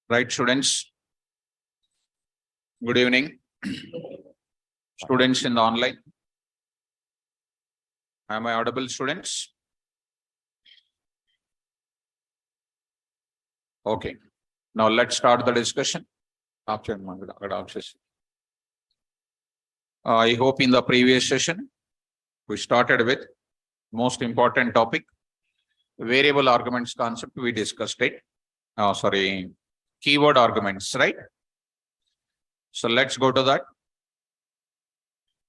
Right, students. Good evening. Students in the online. Am I audible, students? Okay. Now let's start the discussion. I hope in the previous session, we started with most important topic, variable arguments concept. We discussed it. Keyword arguments, right? So let's go to that.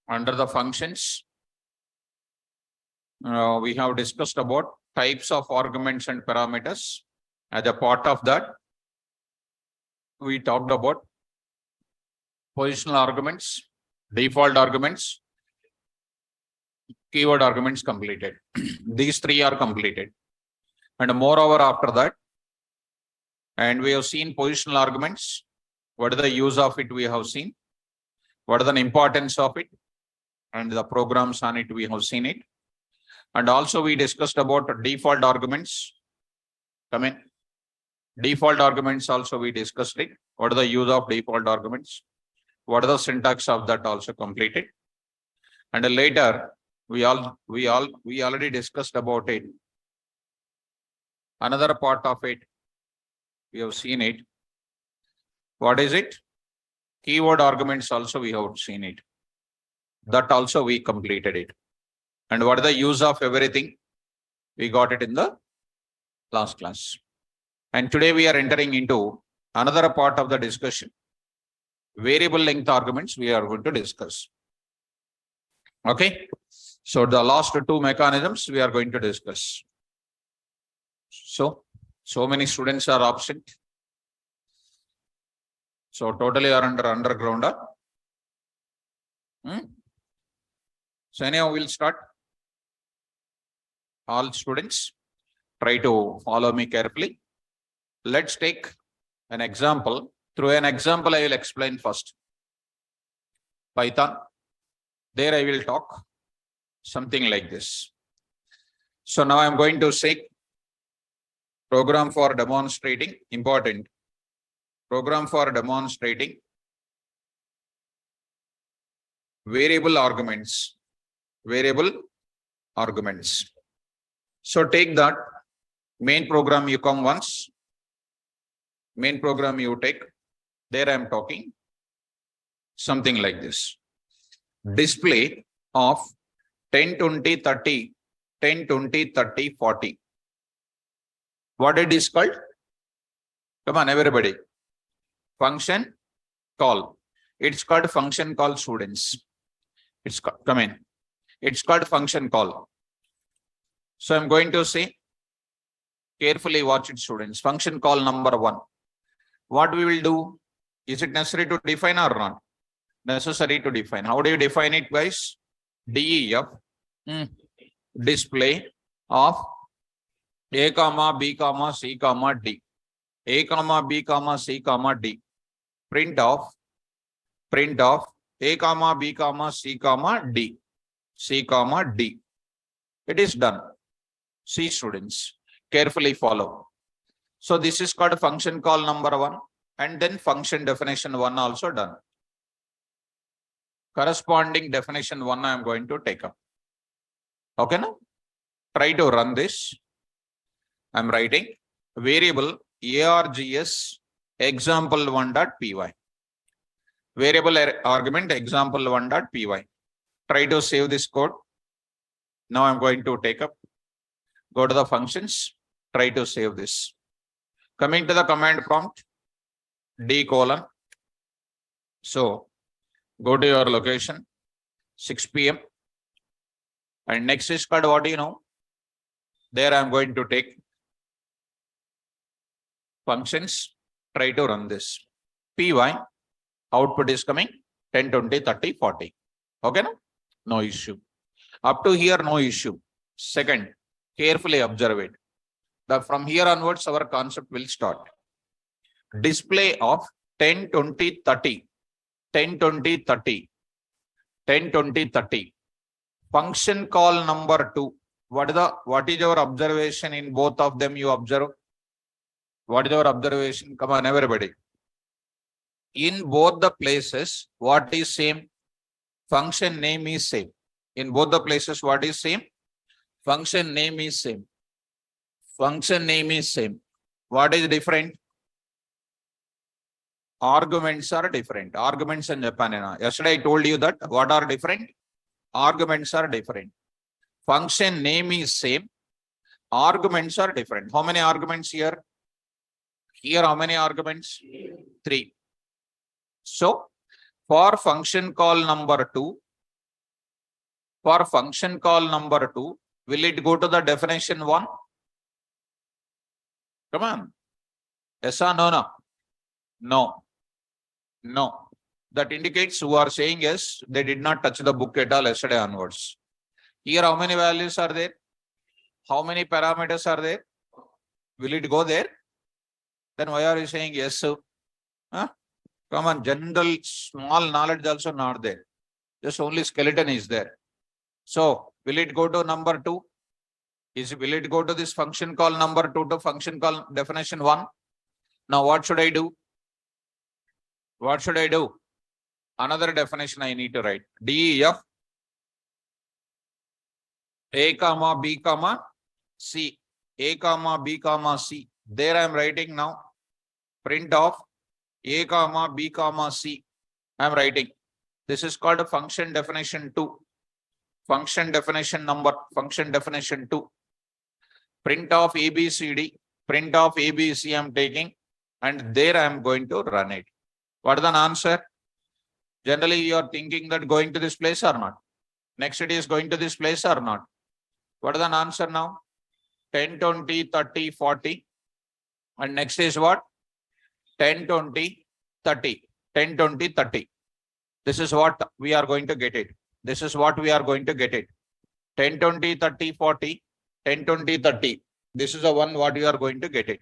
Under the functions, we have discussed about types of arguments and parameters. As a part of that, we talked about positional arguments, default arguments, keyword arguments completed. These three are completed. And moreover, after that, and we have seen positional arguments. What is the use of it we have seen? What is the importance of it? And the programs on it, we have seen it. And also we discussed about default arguments. Come in. Default arguments also we discussed it. What is the use of default arguments? What are the syntax of that also completed? And later we already discussed about it. Another part of it, we have seen it. What is it? Keyword arguments also we have seen it. That also we completed it. And what is the use of everything? We got it in the last class. And today we are entering into another part of the discussion. Variable length arguments we are going to discuss. Okay. So the last two mechanisms we are going to discuss. So many students are absent. So totally are under underground. So anyhow, we'll start. All students, try to follow me carefully. Let's take an example. Through an example, I will explain first. Python. There I will talk something like this. So now I'm going to say program for demonstrating, important. Program for demonstrating variable arguments. Variable arguments. So take that main program, you come once. Main program you take. There I am talking something like this. Display of 10, 20, 30, 10, 20, 30, 40. What it is called? Come on, everybody. Function call. It's called function call, students. It's come in. It's called function call. So I'm going to say, carefully watch it, students. Function call number 1. What we will do? Is it necessary to define or not? Necessary to define. How do you define it, guys? DEF display of A, B, C, D. A, B, C, D. Print of A, B, C, D. C, D. It is done. See, students, carefully follow. So this is called function call number 1, and then function definition 1 also done. Corresponding definition 1 I am going to take up. Okay, now try to run this. I am writing variable args example1.py. Variable argument example1.py. Try to save this code. Now I'm going to take up. Go to the functions. Try to save this. Coming to the command prompt, D:. So go to your location, 6 p.m. And next is called what do you know? There I am going to take functions. Try to run this. Py, output is coming 10, 20, 30, 40. Okay, no issue. Up to here, no issue. Second, carefully observe it. From here onwards, our concept will start. Display of 10, 20, 30. 10, 20, 30. 10, 20, 30. Function call number 2. What is your observation in both of them? You observe What is your observation? Come on, everybody. In both the places, what is same? Function name is same. In both the places, what is same? Function name is same. Function name is same. What is different? Arguments are different. Arguments in Japan. Yesterday I told you that what are different? Arguments are different. Function name is same. Arguments are different. How many arguments here? Here, how many arguments? 3. So, for function call number 2, will it go to the definition 1? Come on. Yes or no? No. No. That indicates who are saying yes, they did not touch the book at all yesterday onwards. Here, how many values are there? How many parameters are there? Will it go there? Then why are you saying yes? Huh? Come on, general small knowledge also not there. Just only skeleton is there. So, will it go to number 2? Will it go to this function call number 2 to function call definition 1? Now, what should I do? What should I do? Another definition I need to write. DEF A comma B comma C. A comma B comma C. There I am writing now. Print of A comma B comma C. I am writing. This is called a function definition 2. Function definition number. Function definition 2. Print of ABCD. Print of ABC I am taking. And there I am going to run it. What is the answer? Generally, you are thinking that going to this place or not. Next it is going to this place or not. What is the answer now? 10, 20, 30, 40. And next is what? 10, 20, 30. 10, 20, 30. This is what we are going to get it. This is what we are going to get it. 10, 20, 30, 40. 10, 20, 30. This is the one what you are going to get it.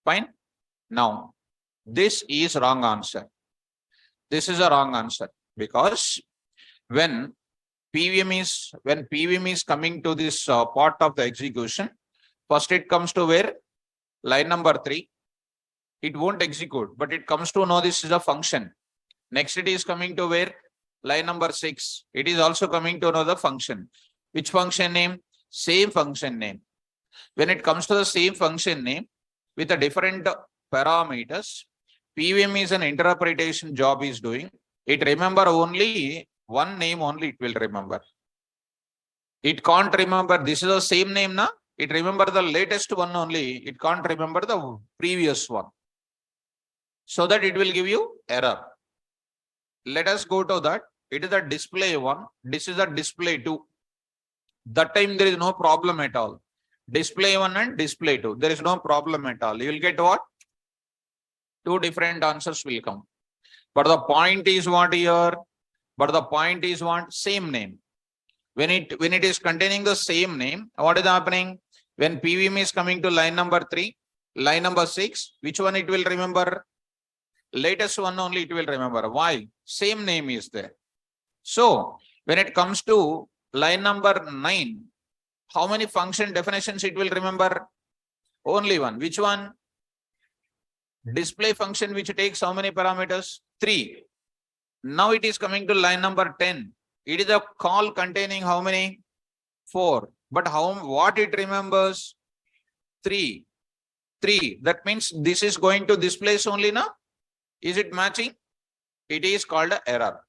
Fine. Now, this is wrong answer. This is a wrong answer because when PVM is coming to this part of the execution, first it comes to where? Line number 3. It won't execute, but it comes to know this is a function. Next it is coming to where? Line number 6. It is also coming to know the function. Which function name? Same function name. When it comes to the same function name with a different parameters, PVM is an interpretation job is doing. It remember only one name only it will remember. It can't remember this is the same name na. It remember the latest one only. It can't remember the previous one. So that it will give you error. Let us go to that. It is a display 1. This is a display 2. That time there is no problem at all. Display 1 and display 2. There is no problem at all. You will get what? 2 different answers will come. But the point is what here? But the point is what? Same name. When it is containing the same name, what is happening? When PVM is coming to line number 3, line number 6, which one it will remember? Latest one only it will remember. Why? Same name is there. So, when it comes to line number 9, how many function definitions it will remember? Only one. Which one? Display function which takes how many parameters? 3. Now it is coming to line number 10. It is a call containing how many? 4. But what it remembers? 3. 3. That means this is going to this place only now. Is it matching? It is called an error.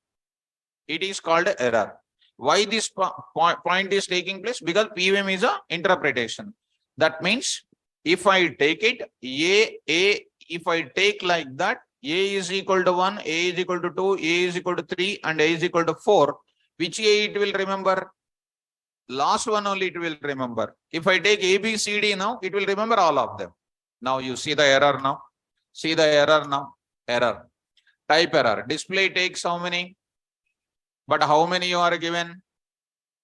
It is called an error. Why this point is taking place? Because PVM is a interpretation. That means if I take it, if I take like that, A is equal to 1, A is equal to 2, A is equal to 3, and A is equal to 4, which A it will remember? Last one only it will remember. If I take A, B, C, D now, it will remember all of them. Now you see the error now. See the error now. Error. Type error. Display takes how many? But how many you are given?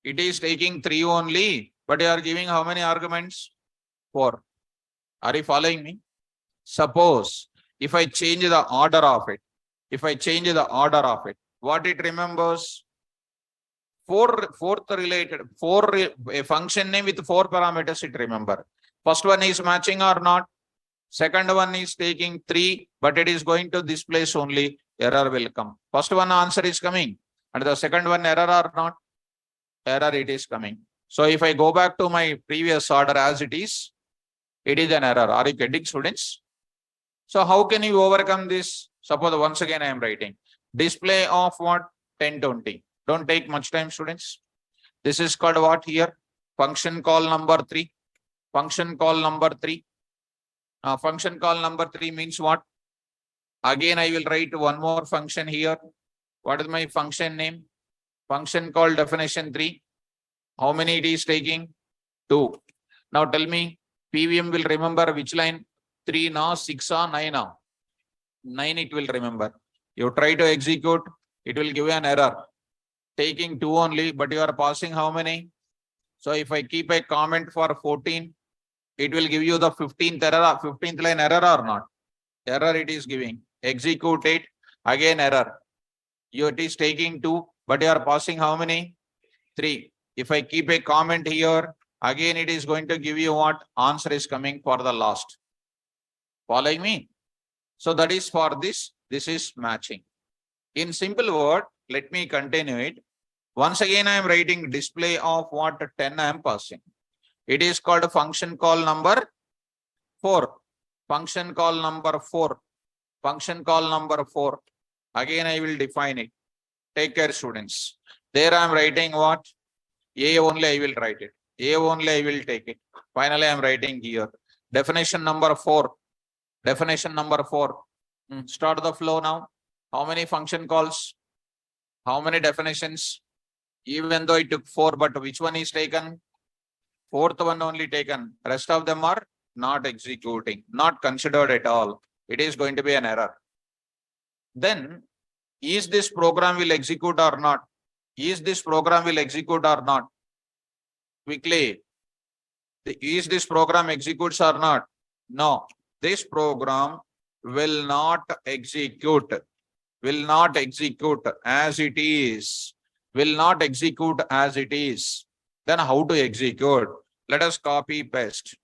It is taking 3 only. But you are giving how many arguments? 4. Are you following me? Suppose if I change the order of it, what it remembers? 4 a function name with 4 parameters it remember. First one is matching or not? Second one is taking 3, but it is going to this place only, error will come. First one answer is coming, and the second one error or not? Error it is coming. So if I go back to my previous order as it is an error. Are you getting, students? So how can you overcome this? Suppose once again I am writing display of what? 1020. Don't take much time, students. This is called what here? Function call number 3. Function call number 3. Function call number 3 means what? Again, I will write one more function here. What is my function name? Function call definition 3. How many it is taking? 2. Now tell me, PVM will remember which line? 3 now, 6 or 9 now? 9 it will remember. You try to execute, it will give you an error. Taking 2 only, but you are passing how many? So if I keep a comment for 14, it will give you the 15th error, 15th line error or not? Error it is giving. Execute it, again error. It is taking 2, but you are passing how many? 3. If I keep a comment here, again it is going to give you what? Answer is coming for the last. Following me? So that is for this. This is matching. In simple word, let me continue it. Once again, I am writing display of what? 10 I am passing. It is called function call number 4. Function call number 4. Function call number 4. Again, I will define it. Take care, students. There I am writing what? A only I will write it. A only I will take it. Finally, I am writing here. Definition number 4. Definition number 4. Start the flow now. How many function calls? How many definitions? Even though it took 4, but which one is taken? 4th one only taken. Rest of them are not executing, not considered at all. It is going to be an error. Then, is this program will execute or not? Is this program will execute or not? Quickly. Is this program executes or not? No. This program will not execute. Will not execute as it is. Will not execute as it is. Then how to execute? Let us copy paste.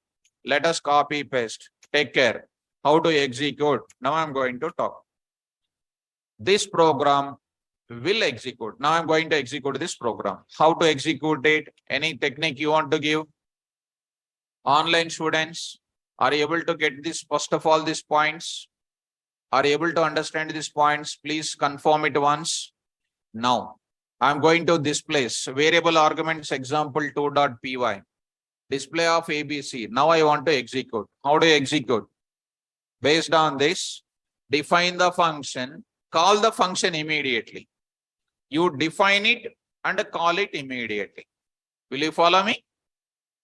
Let us copy paste. Take care. How to execute? Now I am going to talk. This program will execute. Now I am going to execute this program. How to execute it? Any technique you want to give? Online students are able to get this, first of all, these points. Are able to understand these points? Please confirm it once. Now, I'm going to this place. Variable arguments example 2.py. Display of ABC. Now I want to execute. How do you execute? Based on this, define the function, call the function immediately. You define it and call it immediately. Will you follow me?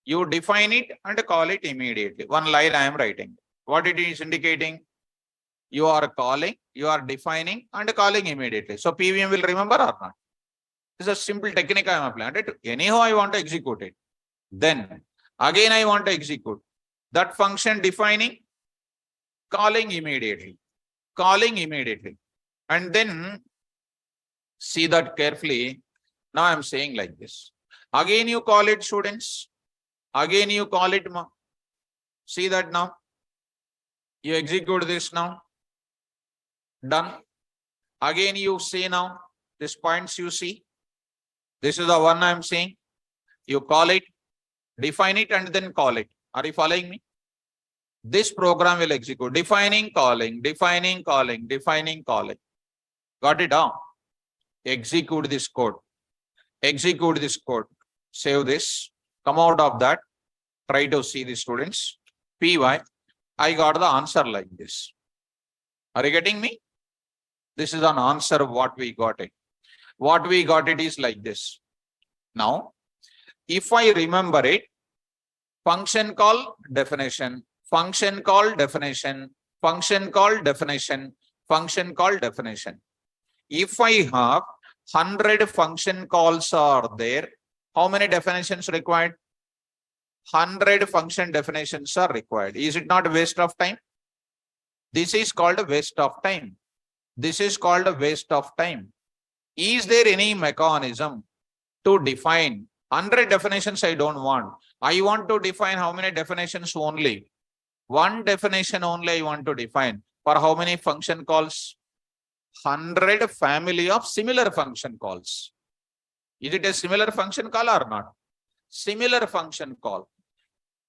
You define it and call it immediately. One line I am writing. What it is indicating? You are calling, you are defining and calling immediately. So PVM will remember or not? This is a simple technique I am applying. Anyhow, I want to execute it. Then again, I want to execute that function defining, calling immediately, and then see that carefully. Now I am saying like this. Again, you call it, students. Again, you call it. See that now. You execute this now. Done. Again, you see now. These points you see. This is the one I am saying. You call it, define it, and then call it. Are you following me? This program will execute. Defining, calling, defining, calling, defining, calling. Got it down? Execute this code. Execute this code. Save this. Come out of that. Try to see the students. PY. I got the answer like this. Are you getting me? This is an answer of what we got it. What we got it is like this. Now, if I remember it, function call definition, function call definition, function call definition, function call definition. If I have 100 function calls are there, how many definitions required? 100 function definitions are required. Is it not a waste of time? This is called a waste of time. This is called a waste of time. Is there any mechanism to define 100 definitions? I don't want. I want to define how many definitions only? One definition only I want to define. For how many function calls? 100 family of similar function calls. Is it a similar function call or not? Similar function call.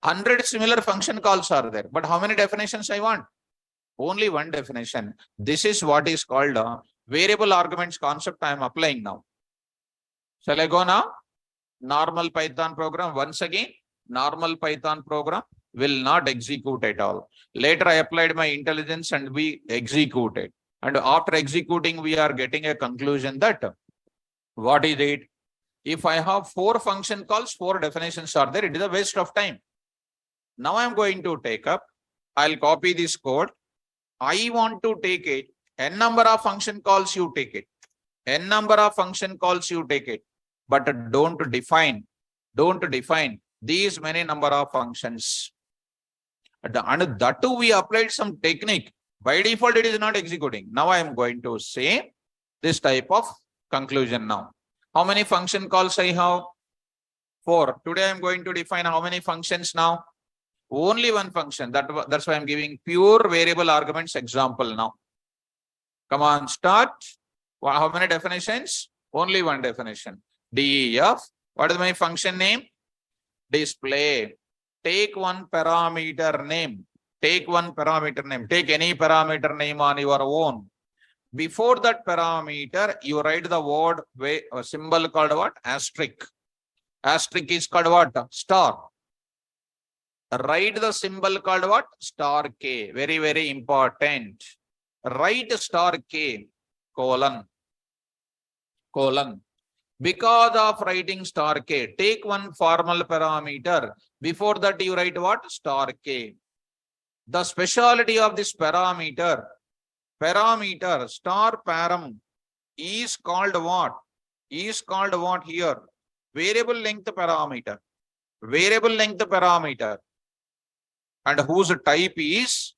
100 similar function calls are there. But how many definitions I want? Only one definition. This is what is called a variable arguments concept I am applying now. Shall I go now? Normal Python program. Once again, normal Python program will not execute at all. Later, I applied my intelligence and we executed. And after executing, we are getting a conclusion that what is it? If I have 4 function calls, 4 definitions are there, it is a waste of time. Now I am going to take up, I'll copy this code. I want to take it, n number of function calls you take it. N number of function calls you take it. But don't define these many number of functions. And that too we applied some technique. By default, it is not executing. Now I am going to say this type of conclusion now. How many function calls I have? 4. Today I am going to define how many functions now? Only one function. That's why I'm giving pure variable arguments example now. Come on, start. How many definitions? Only one definition. DEF. What is my function name? Display. Take one parameter name. Take one parameter name. Take any parameter name on your own. Before that parameter, you write the word symbol called what? Asterisk. Asterisk is called what? Star. Write the symbol called what? Star K. Very, very important. Write star K, colon. Because of writing star K, take one formal parameter. Before that, you write what? Star K. The speciality of this parameter star param is called what? Is called what here? Variable length parameter. Variable length parameter. And whose type is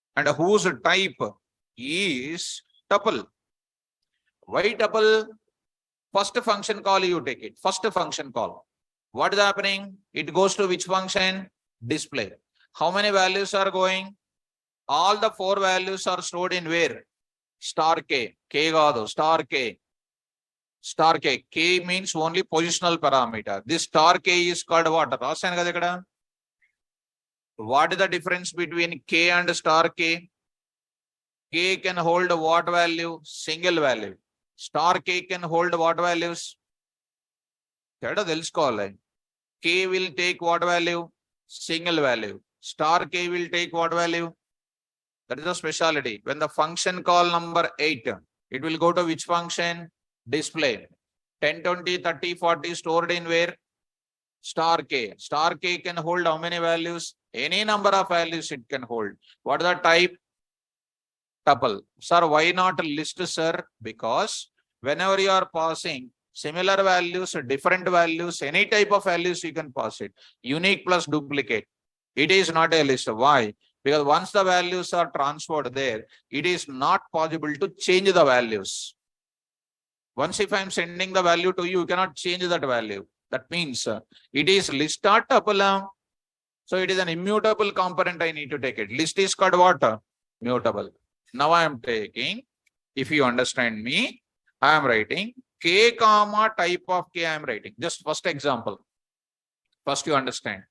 tuple. Why tuple? First function call you take it. First function call. What is happening? It goes to which function? Display. How many values are going? All the 4 values are stored in where? Star K. K gado. Star K. Star K. K means only positional parameter. This star K is called what? What is the difference between K and star K? K can hold what value? Single value. Star K can hold what values? K will take what value? Single value. Star K will take what value? That is the speciality. When the function call number 8, it will go to which function? Display. 10, 20, 30, 40 stored in where? Star K. Star K can hold how many values? Any number of values it can hold. What is the type? Tuple. Sir, why not list, sir? Because whenever you are passing similar values, different values, any type of values you can pass it. Unique plus duplicate. It is not a list. Why? Because once the values are transferred there, it is not possible to change the values. Once if I am sending the value to you, you cannot change that value. That means it is list or tuple. So it is an immutable component I need to take it. List is called what? Mutable. Now I am taking, if you understand me, I am writing K comma type of K I am writing. Just first example. First you understand.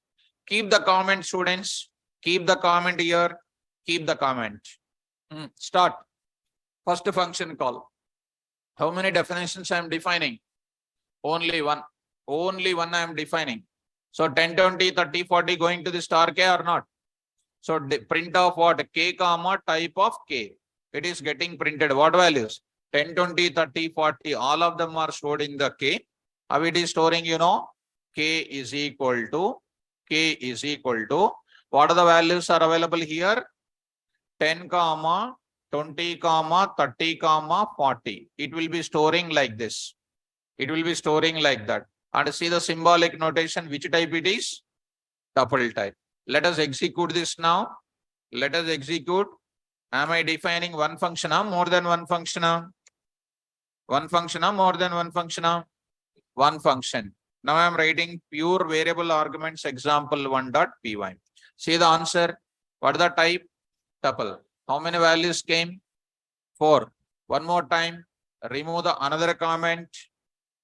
Keep the comment, students. Keep the comment here. Keep the comment. Start. First function call. How many definitions I am defining? Only one. Only one I am defining. So 10, 20, 30, 40 going to the star K or not? So print of what? K comma type of K. It is getting printed. What values? 10, 20, 30, 40. All of them are stored in the K. How it is storing, you know? K is equal to. What are the values are available here? 10 comma 20 comma 30 comma 40. It will be storing like this. It will be storing like that. And see the symbolic notation, which type it is? Tuple type. Let us execute this now. Let us execute. Am I defining one function or more than one function? One function or more than one function? One function. Now I am writing pure variable arguments example 1.py. See the answer. What is the type? Tuple. How many values came? 4. One more time. Remove the another comment.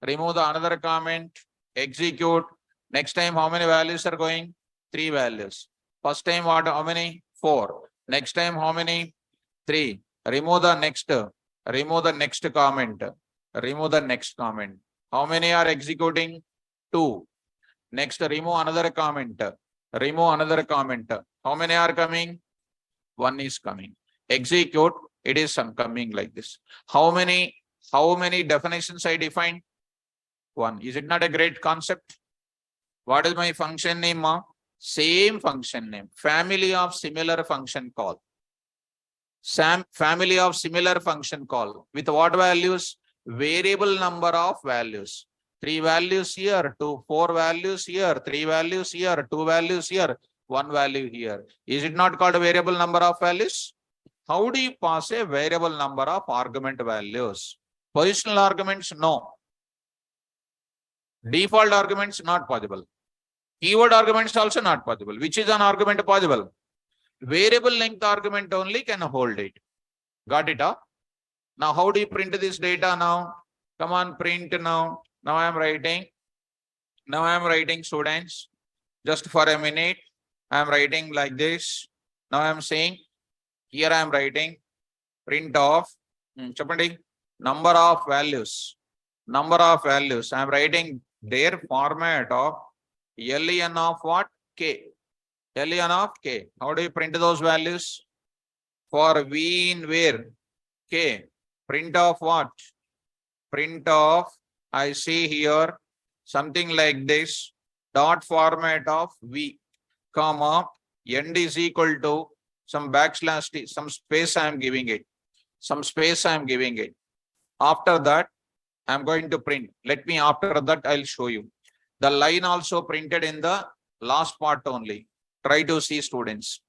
Remove the another comment. Execute. Next time, how many values are going? 3 values. First time, what? How many? 4. Next time, how many? 3. Remove the next. Remove the next comment. Remove the next comment. How many are executing? 2. Next, remove another comment. Remove another comment. How many are coming? 1 is coming. Execute. It is coming like this. How many definitions I defined? 1. Is it not a great concept? What is my function name? Same function name. Family of similar function call. Family of similar function call. With what values? Variable number of values. 3 values here, 4 values here, 3 values here, 2 values here, 1 value here. Is it not called a variable number of values? How do you pass a variable number of argument values? Positional arguments, no. Default arguments, not possible. Keyword arguments also not possible. Which is an argument possible? Variable length argument only can hold it. Got it? Huh? Now, how do you print this data now? Come on, print now. Now I am writing. Now I am writing, students. Just for a minute, I am writing like this. Now I am saying, here I am writing print of number of values. Number of values. I am writing their format of len of what? K. len of K. How do you print those values? For V in where? K. Print of what? Print of, I see here something like this. Dot format of V, comma, end is equal to some backslash T, some space I am giving it. Some space I am giving it. After that, I am going to print. Let me, after that, I'll show you. The line also printed in the last part only. Try to see, students.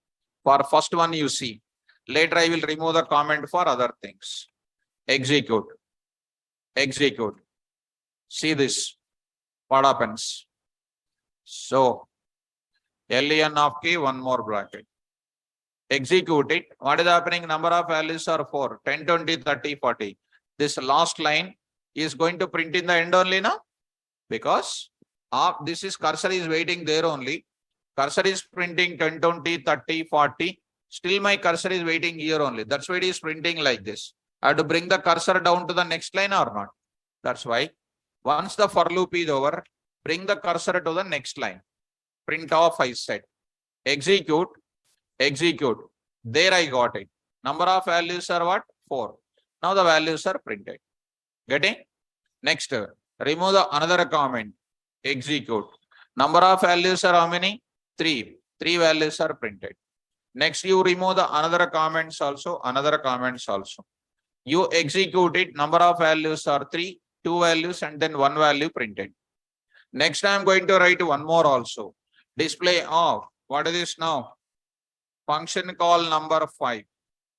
For first one you see. Later I will remove the comment for other things. Execute. Execute. See this. What happens? So, len of K, one more bracket. Execute it. What is happening? Number of values are 4. 10, 20, 30, 40. This last line is going to print in the end only now. Because this is cursor is waiting there only. Cursor is printing 10, 20, 30, 40. Still my cursor is waiting here only. That's why it is printing like this. I have to bring the cursor down to the next line or not. That's why once the for loop is over, bring the cursor to the next line. Print off I said. Execute. Execute. There I got it. Number of values are what? 4. Now the values are printed. Getting? Next, remove the another comment. Execute. Number of values are how many? 3. 3 values are printed. Next, you remove the another comments also. Another comments also. You execute it. Number of values are 3. 2 values and then 1 value printed. Next, I am going to write one more also. Display of. What is this now? Function call number 5.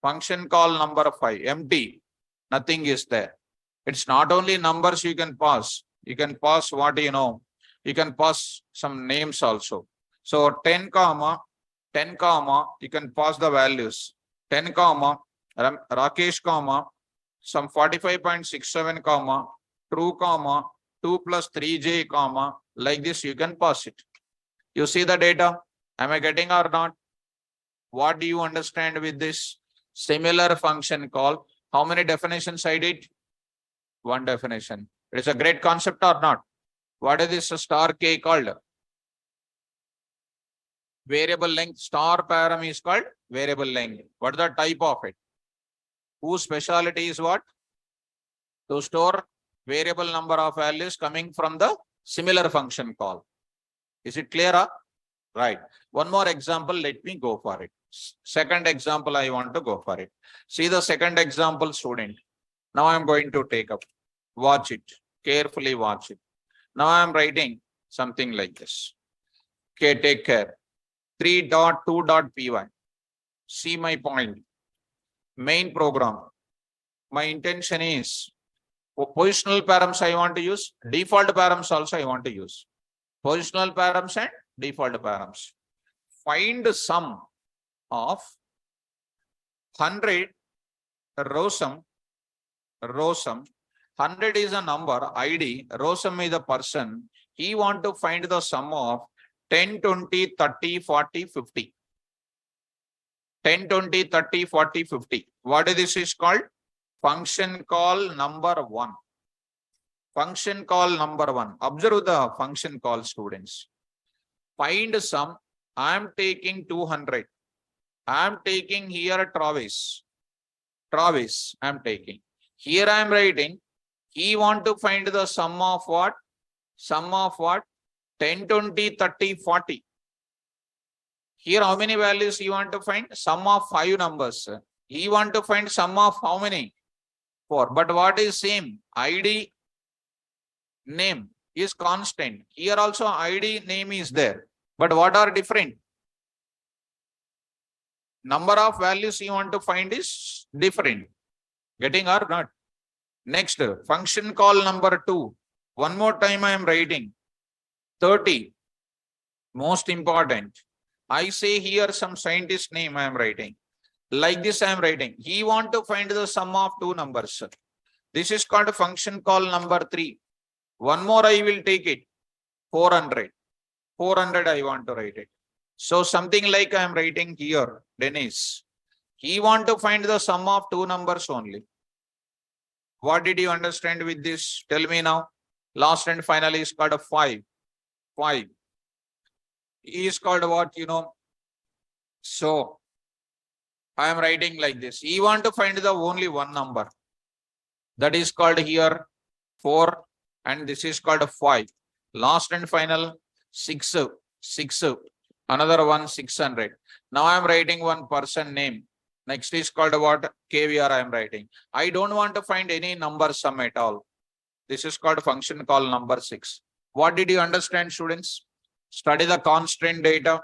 Function call number 5. Empty. Nothing is there. It's not only numbers you can pass. You can pass what you know. You can pass some names also. So 10 comma, you can pass the values. 10 comma, Rakesh comma, some 45.67 comma, true comma, 2 plus 3j comma, like this you can pass it. You see the data? Am I getting or not? What do you understand with this? Similar function call. How many definitions I did? 1 definition. It's a great concept or not? What is this star K called? Variable length. Star param is called variable length. What is the type of it? Whose speciality is what? To store variable number of values coming from the similar function call. Is it clear? Right. One more example. Let me go for it. Second example, I want to go for it. See the second example, student. Now I am going to take up. Watch it. Carefully watch it. Now I am writing something like this. Okay, take care. 3.2.py. See my point. Main program. My intention is positional params I want to use. Default params also I want to use. Positional params and default params. Find sum of 100 row sum. 100 is a number, ID, row sum is a person. He want to find the sum of 10, 20, 30, 40, 50. 10, 20, 30, 40, 50. What is this is called? Function call number 1. Function call number 1. Observe the function call, students. Find sum. I am taking 200. I am taking here Travis. Travis, I am taking. Here I am writing. He want to find the sum of what? Sum of what? 10, 20, 30, 40. Here how many values you want to find? Sum of 5 numbers. He want to find sum of how many? 4. But what is same? ID name is constant. Here also ID name is there. But what are different? Number of values you want to find is different. Getting or not? Next, function call number 2. One more time I am writing. 30. Most important. I say here some scientist name I am writing. Like this I am writing. He want to find the sum of 2 numbers. This is called a function call number 3. One more I will take it. 400. 400 I want to write it. So something like I am writing here, Dennis. He want to find the sum of 2 numbers only. What did you understand with this? Tell me now. Last and final is called a 5. 5. He is called what, you know? So I am writing like this. He want to find the only one number. That is called here 4 and this is called a 5. Last and final 6. 6. Another one 600. Now I am writing one person name. Next is called what? KVR I am writing. I don't want to find any number sum at all. This is called function call number 6. What did you understand, students? Study the constant data.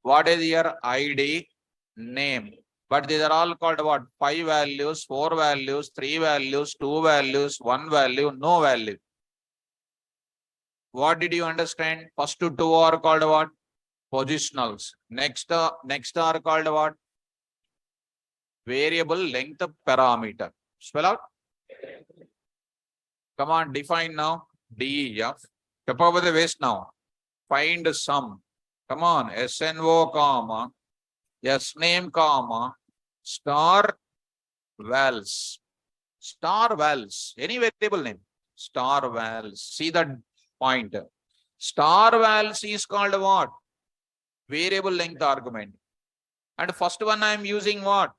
What is your ID name? But these are all called what? 5 values, 4 values, 3 values, 2 values, 1 value, no value. What did you understand? First 2 are called what? Positionals. Next are called what? Variable length parameter. Spell out. Come on, define now. DEF. Step over the waist now. Find sum. Come on. SNO, comma. SName, comma. Star vals. Star vals. Any variable name. Star vals. See that point. Star vals is called what? Variable length argument. And first one I am using what?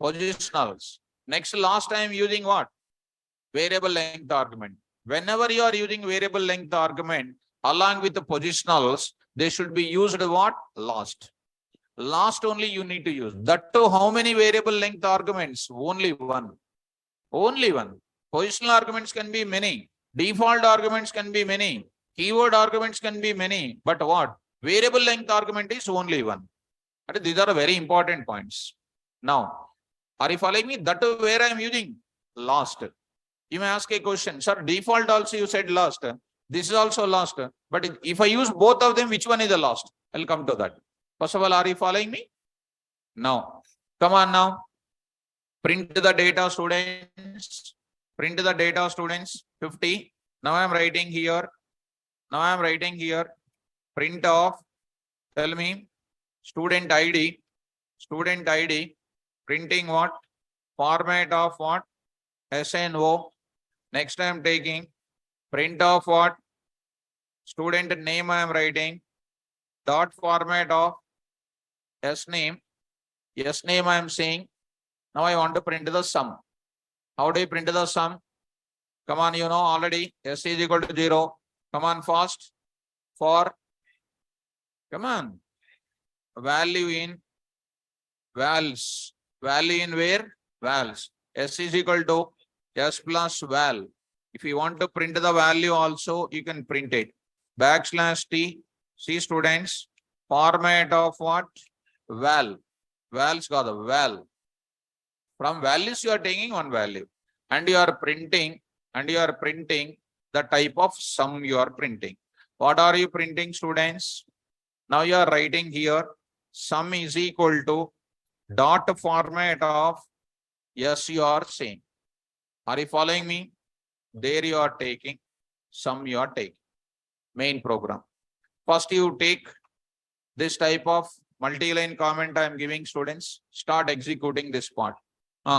Positionals. Next, last I am using what? Variable length argument. Whenever you are using variable length argument along with the positionals, they should be used what? Last. Last only you need to use. That too, how many variable length arguments? Only one. Only one. Positional arguments can be many. Default arguments can be many. Keyword arguments can be many. But what? Variable length argument is only one. And these are very important points. Now, are you following me? That too, where I am using? Last. You may ask a question. Sir, default also you said last. This is also last. But if I use both of them, which one is the last? I'll come to that. First of all, are you following me? Now, come on now. Print the data, students. Print the data, students. 50. Now I am writing here. Now I am writing here. Print of. Tell me. Student ID. Student ID. Printing what? Format of what? SNO. Next I am taking. Print of what? Student name I am writing. Dot format of SName. SName I am saying. Now I want to print the sum. How do you print the sum? Come on, you know already. S is equal to 0. Come on, fast. For. Come on. Value in vals. Value in where? Vals. S is equal to S plus val. If you want to print the value also, you can print it. \T. See, students. Format of what? Val. Vals got the val. From values you are taking one value. And you are printing. And you are printing the type of sum you are printing. What are you printing, students? Now you are writing here sum is equal to dot format of yes, you are saying. Are you following me? There you are taking, sum you are taking. Main program. First you take this type of multi-line comment I am giving students. Start executing this part.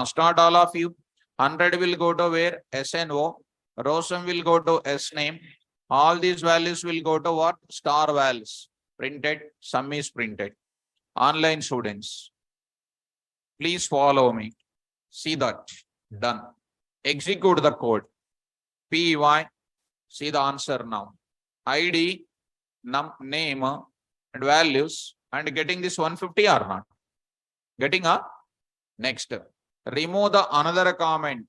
Start all of you. 100 will go to where? SNO. Row sum will go to S name. All these values will go to what? Star values. Printed. Sum is printed. Online students, please follow me. See that. Done. Execute the code. PY. See the answer now. ID, name, and values, and getting this 150 or not? Getting a next. Remove the another comment.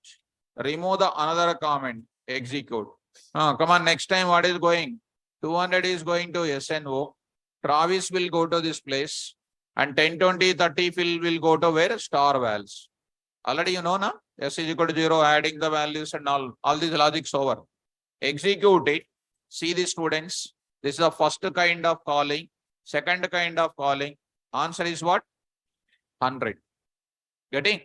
Remove the another comment. Execute. Come on, next time what is going? 200 is going to SNO. Travis will go to this place. And 10, 20, 30 will go to where? Star values. Already you know, na? S is equal to 0, adding the values and all these logics over. Execute it. See the students. This is the first kind of calling. Second kind of calling. Answer is what? 100. Getting?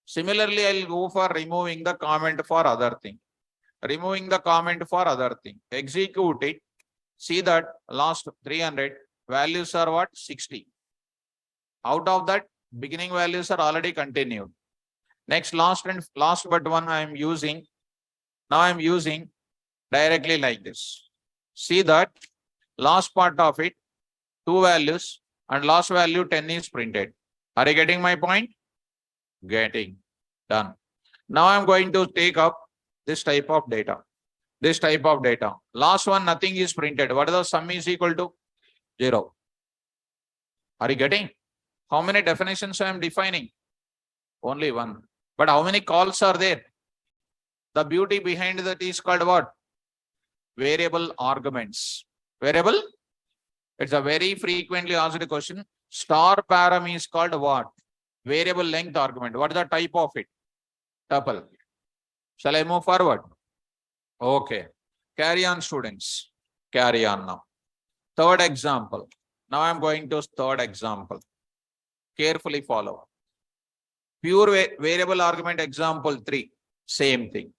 Similarly, I'll go for removing the comment for other thing. Removing the comment for other thing. Execute it. See that last 300 values are what? 60. Out of that, beginning values are already continued. Next, last but one I am using. Now I am using directly like this. See that last part of it, 2 values and last value 10 is printed. Are you getting my point? Getting. Done. Now I am going to take up this type of data. This type of data. Last one, nothing is printed. What is the sum is equal to? 0. Are you getting? How many definitions I am defining? Only one. But how many calls are there? The beauty behind that is called what? Variable arguments. Variable? It's a very frequently asked question. Star param is called what? Variable length argument. What is the type of it? Tuple. Shall I move forward? Okay. Carry on, students. Carry on now. Third example. Now I am going to third example. Carefully follow. Pure variable argument example 3. Same thing.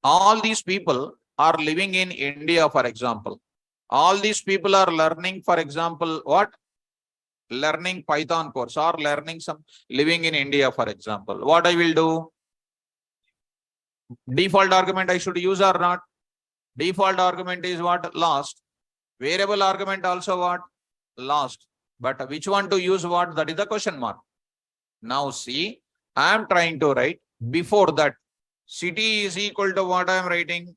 All these people are living in India, for example. All these people are learning, for example, what? Learning Python course or learning some living in India, for example. What I will do? Default argument I should use or not? Default argument is what? Last. Variable argument also what? Last. But which one to use what? That is the question mark. Now see, I am trying to write before that. City is equal to what I am writing?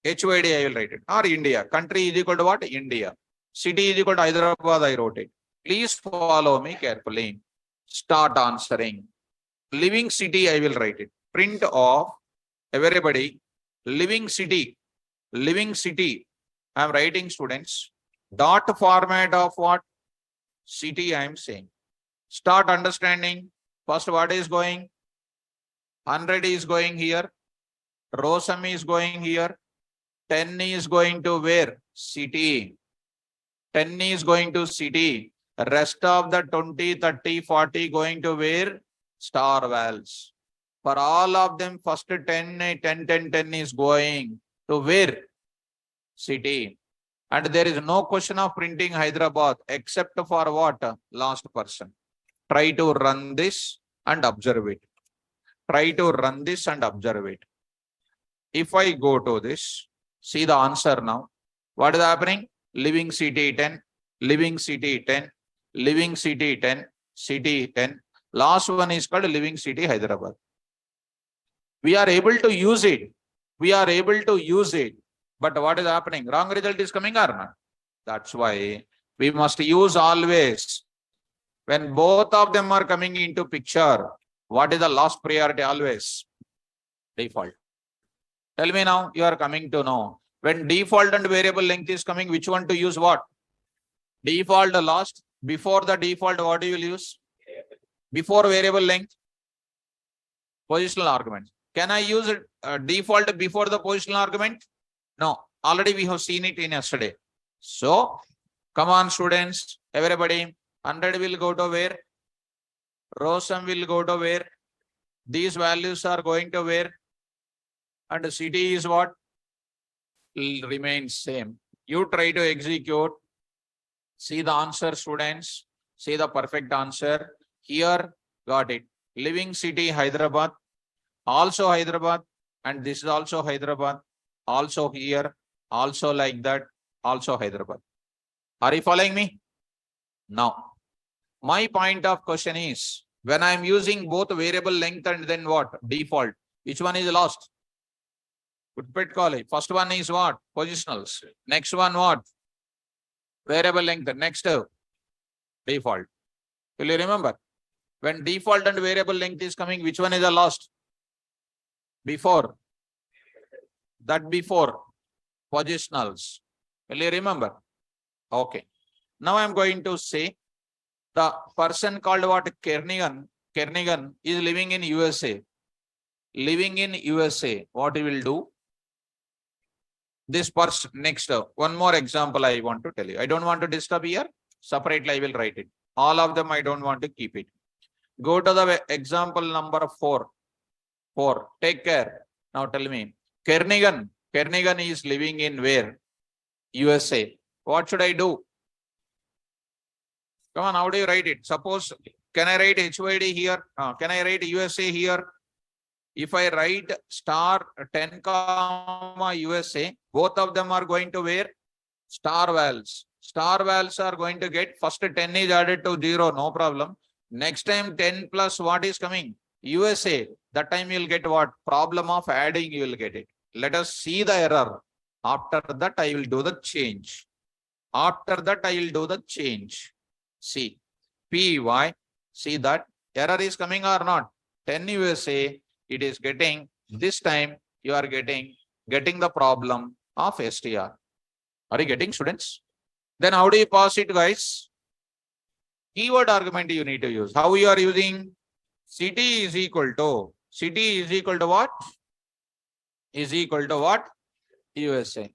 HYD I will write it. Or India. Country is equal to what? India. City is equal to Hyderabad I wrote it. Please follow me carefully. Start answering. Living city I will write it. Print of everybody. Living city. Living city. I am writing, students. Dot format of what? City I am saying. Start understanding. First what is going? 100 is going here. Row sum is going here. 10 is going to where? City. 10 is going to city. Rest of the 20, 30, 40 going to where? Star vals. For all of them, first 10 is going to where? City. And there is no question of printing Hyderabad except for what? Last person. Try to run this and observe it. Try to run this and observe it. If I go to this, see the answer now. What is happening? Living city 10, living city 10, living city 10, city 10. Last one is called living city Hyderabad. We are able to use it. We are able to use it. But what is happening? Wrong result is coming or not? That's why we must use always. When both of them are coming into picture, what is the last priority always? Default. Tell me now, you are coming to know. When default and variable length is coming, which one to use what? Default last. Before the default, what do you will use? Before variable length? Positional argument. Can I use default before the positional argument? No. Already we have seen it in yesterday. So, come on students, everybody. 100 will go to where? Row sum will go to where? These values are going to where? And city is what? Will remain same. You try to execute. See the answer, students. See the perfect answer. Here, got it. Living city, Hyderabad. Also Hyderabad. And this is also Hyderabad. Also here. Also like that. Also Hyderabad. Are you following me? Now, my point of question is, when I am using both variable length and then what? Default. Which one is lost? First one is what? Positionals. Next one what? Variable length. Next default. Will you remember? When default and variable length is coming, which one is the lost? Before. That before. Positionals. Will you remember? Okay. Now I am going to say the person called what? Kernighan. Kernighan is living in USA. Living in USA. What he will do? This person next. One more example I want to tell you. I don't want to disturb here. Separately I will write it. All of them I don't want to keep it. Go to the example number 4. 4. Take care. Now tell me. Kernighan. Kernighan is living in where? USA. What should I do? Come on, how do you write it? Suppose, can I write HYD here? Can I write USA here? If I write star 10 comma USA, both of them are going to where? Star vals. Star vals are going to get first 10 is added to 0, no problem. Next time 10 plus what is coming? USA. That time you will get what? Problem of adding, you will get it. Let us see the error. After that, I will do the change. After that, I will do the change. See, PY, see that error is coming or not? 10 USA, it is getting, this time you are getting the problem of str. Are you getting, students? Then how do you pass it, guys? Keyword argument you need to use. How you are using? City is equal to what? Is equal to what? USA.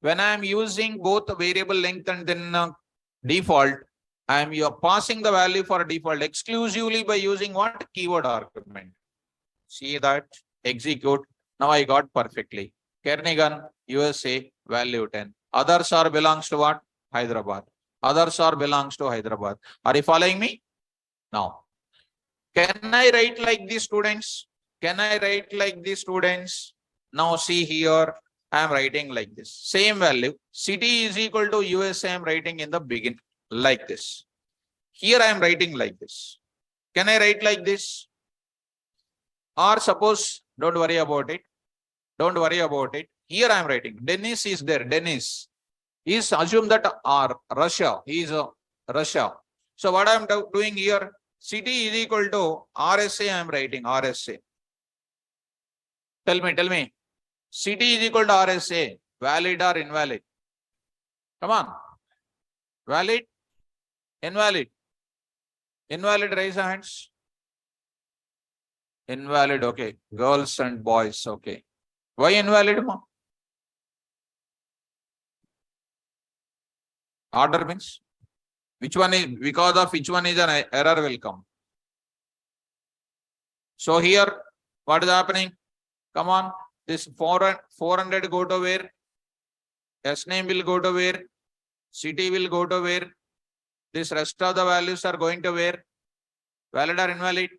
When I am using both the variable length and then default, you are passing the value for default exclusively by using what? Keyword argument. See that? Execute. Now I got perfectly. Kernighan, USA, value 10. Others are belongs to what? Hyderabad. Others are belongs to Hyderabad. Are you following me? Now, can I write like these, students? Can I write like these, students? Now see here, I am writing like this. Same value. City is equal to USA. I am writing in the beginning like this. Here I am writing like this. Can I write like this? Or suppose, don't worry about it. Don't worry about it. Here I am writing. Dennis is there. Dennis is assume that Russia. He is Russia. So what I am doing here? City is equal to RSA. I am writing RSA. Tell me. City is equal to RSA. Valid or invalid? Come on. Valid? Invalid? Invalid, raise your hands. Invalid, okay. Girls and boys, okay. Why invalid, ma? Order means? Which one is, because of which one is an error will come. So here, what is happening? Come on. This 400 go to where? S name will go to where? City will go to where? This rest of the values are going to where? Valid or invalid?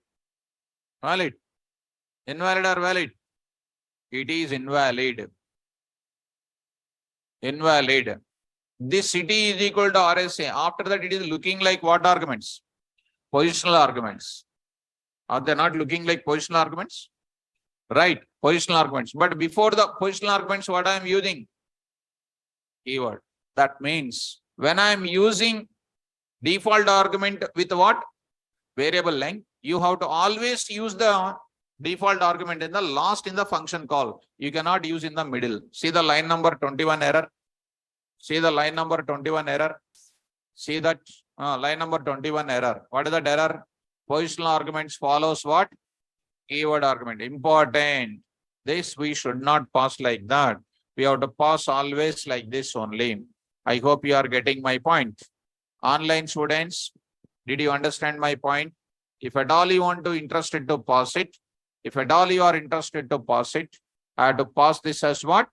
Valid. Invalid or valid? It is invalid. Invalid. This city is equal to RSA. After that, it is looking like what arguments? Positional arguments. Are they not looking like positional arguments? Right, positional arguments. But before the positional arguments, what I am using? Keyword. That means when I am using default argument with what? Variable length, you have to always use the default argument in the last in the function call. You cannot use in the middle. See the line number 21 error. See the line number 21 error. See that line number 21 error. What is that error? Positional arguments follows what? Keyword argument. Important. This we should not pass like that. We have to pass always like this only. I hope you are getting my point. Online students, did you understand my point? If at all you want to interested to pass it, if at all you are interested to pass it, I have to pass this as what?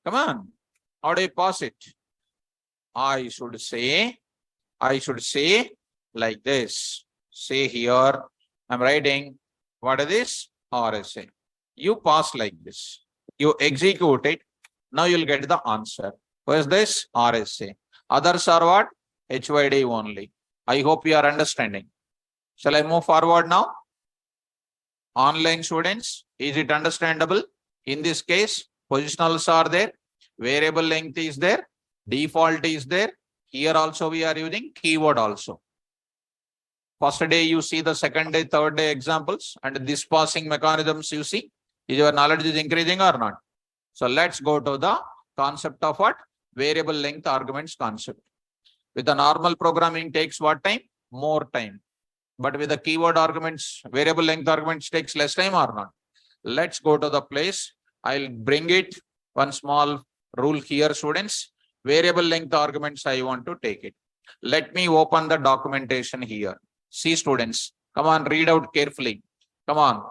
Come on. How do you pass it? I should say like this. Say here, I'm writing, what is this? RSA. You pass like this. You execute it. Now you'll get the answer. What is this? RSA. Others are what? HYD only. I hope you are understanding. Shall I move forward now? Online students, is it understandable? In this case, positionals are there, variable length is there, default is there. Here also we are using keyword also. First day you see the second day, third day examples, and this passing mechanisms you see. Is your knowledge is increasing or not? So let's go to the concept of what? Variable length arguments concept. With the normal programming takes what time? More time. But with the keyword arguments, variable length arguments takes less time or not? Let's go to the place. I'll bring it. One small rule here, students. Variable length arguments, I want to take it. Let me open the documentation here. See, students, come on, read out carefully. Come on.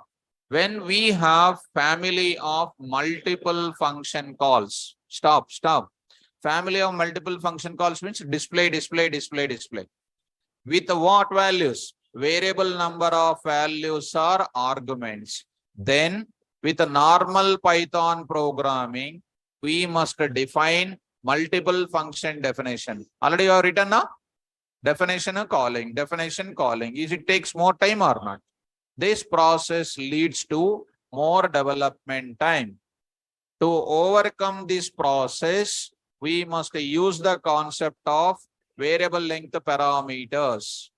When we have family of multiple function calls, stop. Family of multiple function calls means display. With what values? Variable number of values are arguments. Then with a normal Python programming, we must define multiple function definition. Already you have written now? Definition calling. Is it takes more time or not? This process leads to more development time. To overcome this process, we must use the concept of variable length parameters.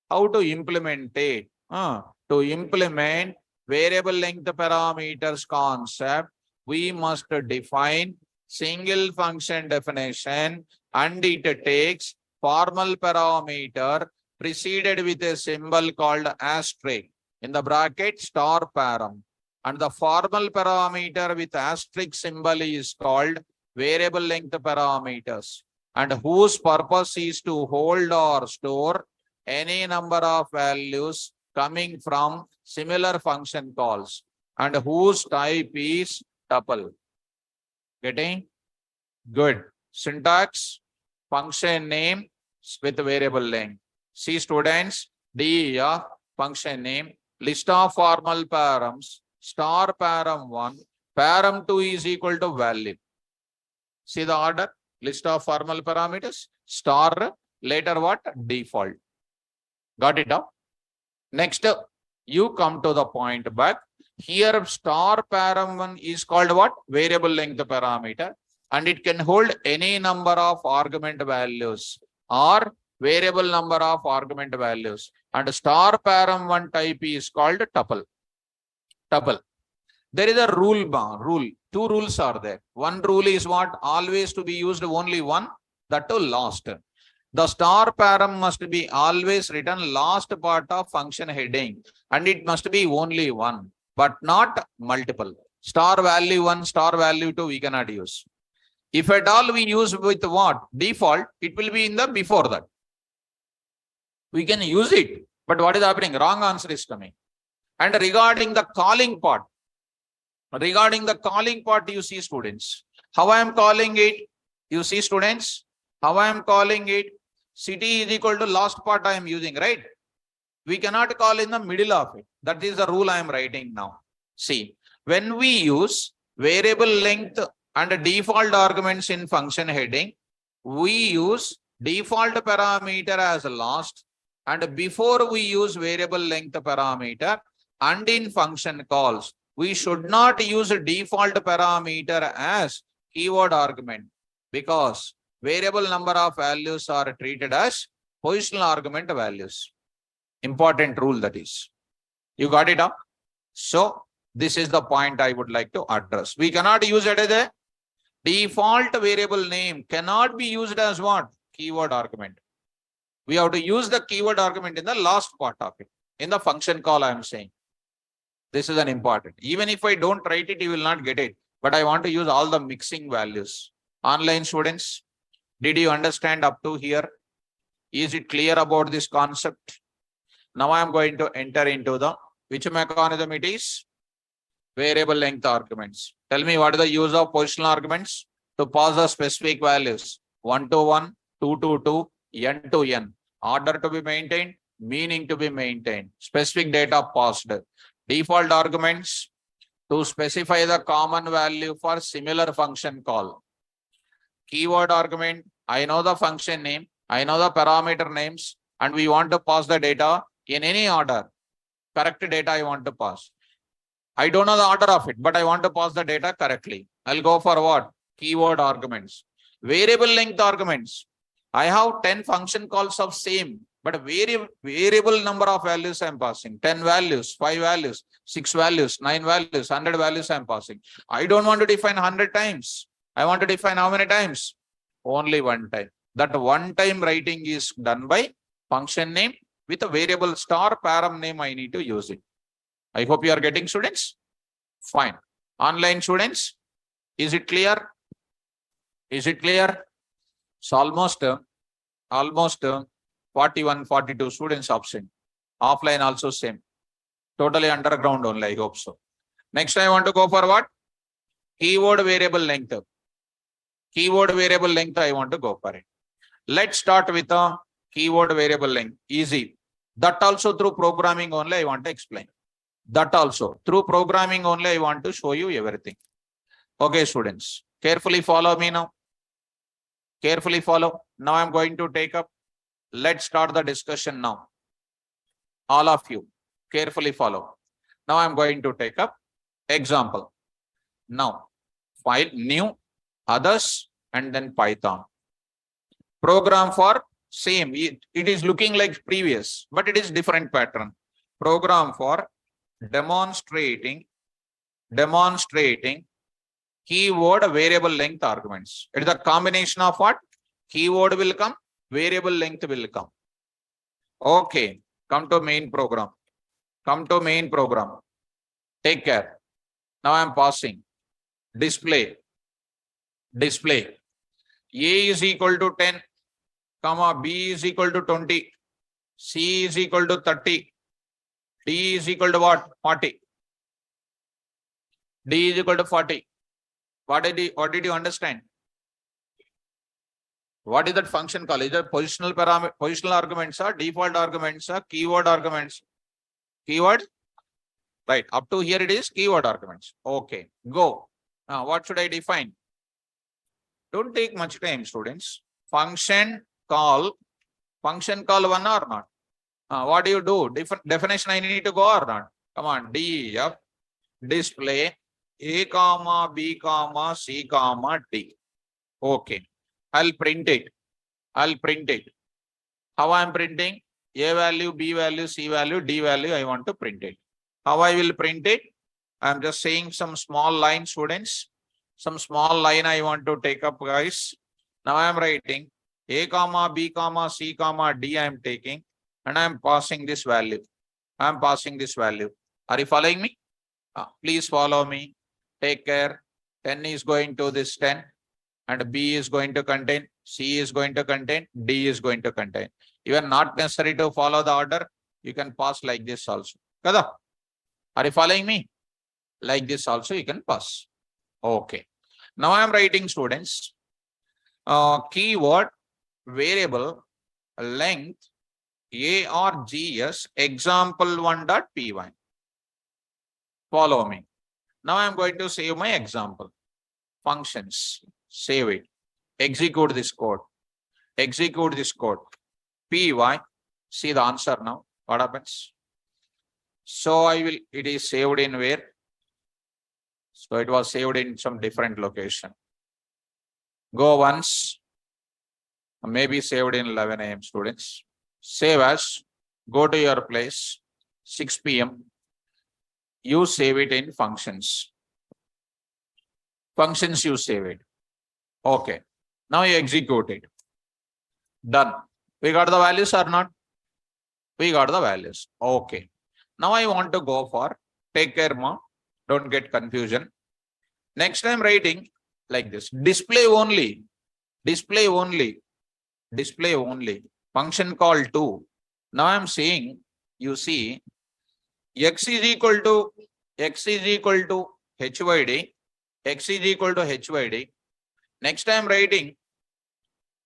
How to implement it? To implement variable length parameters concept, we must define single function definition, and it takes formal parameter preceded with a symbol called asterisk, in the bracket star param, and the formal parameter with asterisk symbol is called variable length parameters, and whose purpose is to hold or store any number of values coming from similar function calls, and whose type is tuple. Getting? Good. Syntax, function name with variable length. See, students, DEF, function name, list of formal params, star param 1, param 2 is equal to value. See the order? List of formal parameters, star, later what? Default. Got it up? Next, you come to the point back. Here, star param 1 is called what? Variable length parameter, and it can hold any number of argument values or variable number of argument values. And star param 1 type is called tuple. There is a rule. Two rules are there. One rule is what? Always to be used only one, that to last. The star param must be always written last part of function heading, and it must be only one, but not multiple. Star value 1, star value 2, we cannot use. If at all we use with what? Default, it will be in the before that. We can use it, but what is happening? Wrong answer is coming. And regarding the calling part, you see, students, how I am calling it? You see, students, how I am calling it? City is equal to last part I am using, right? We cannot call in the middle of it. That is the rule I am writing now. See, when we use variable length and default arguments in function heading, we use default parameter as last, and before we use variable length parameter, and in function calls, we should not use a default parameter as keyword argument, because variable number of values are treated as positional argument values. Important rule that is. You got it up? So this is the point I would like to address. We cannot use it as a default variable name, cannot be used as what? Keyword argument. We have to use the keyword argument in the last part of it. In the function call, I am saying. This is an important. Even if I don't write it, you will not get it. But I want to use all the mixing values. Online students, Did you understand up to here? Is it clear about this concept? Now I am going to enter into the which mechanism it is? Variable length arguments. Tell me what is the use of positional arguments? To pass the specific values 1 to 1, 2 to 2, n to n. Order to be maintained, meaning to be maintained. Specific data passed. Default arguments to specify the common value for similar function call. Keyword argument, I know the function name, I know the parameter names, and we want to pass the data in any order. Correct data I want to pass. I don't know the order of it, but I want to pass the data correctly. I'll go for what? Keyword arguments. Variable length arguments. I have 10 function calls of same, but a variable number of values I'm passing. 10 values, 5 values, 6 values, 9 values, 100 values I'm passing. I don't want to define 100 times. I want to define how many times? Only one time. That one time writing is done by function name with a variable star param name. I need to use it. I hope you are getting, students. Fine. Online students, is it clear? Is it clear? So almost 41, 42 students absent. Offline also same. Totally underground only, I hope so. Next I want to go for what? Keyword variable length. Keyword variable length I want to go for it. Let's start with a keyword variable length. Easy. That also through programming only I want to explain. That also through programming only I want to show you everything. Okay, students, carefully follow me now. Carefully follow. Now I'm going to take up. Let's start the discussion now. All of you carefully follow. Now I'm going to take up example. Now file new, others, and then Python. Program for same. It is looking like previous, but it is different pattern. Program for demonstrating keyword variable length arguments. It is a combination of what? Keyword will come, variable length will come. Okay, come to main program. Come to main program. Take care. Now I am passing. Display. A is equal to 10, comma B is equal to 20, C is equal to 30, D is equal to what? 40. D is equal to 40. What did you understand? What is that function called? Is that positional arguments or default arguments or keyword arguments? Keyword? Right. Up to here it is keyword arguments. Okay. Go. Now what should I define? Don't take much time, students. Function call one or not? What do you do? Definition I need to go or not? Come on. DEF display A comma B comma C comma D. Okay. I'll print it. How I am printing? A value, B value, C value, D value. I want to print it. How I will print it? I am just saying some small line, students. Some small line I want to take up, guys. Now I am writing A comma B comma C comma D. I am taking and I am passing this value. Are you following me? Please follow me. Take care. 10 is going to this 10 and B is going to contain, C is going to contain, D is going to contain. Even not necessary to follow the order. You can pass like this also. Kada? Are you following me? Like this also you can pass. Okay. Now I am writing, students, keyword variable length args example1.py. Follow me. Now I am going to save my example. Functions. Save it. Execute this code. Py. See the answer now. What happens? So it is saved in where? So it was saved in some different location. Go once. Maybe saved in 11 AM, students. Save as. Go to your place. 6 PM. You save it in functions. You save it. Okay. Now you execute it. Done. We got the values or not? We got the values. Okay. Now I want to go for, take care, ma. Don't get confusion. Next time writing like this. Display only. Display only. Display only. Function call 2. Now I am saying, you see, x is equal to HYD. X is equal to HYD. Next I am writing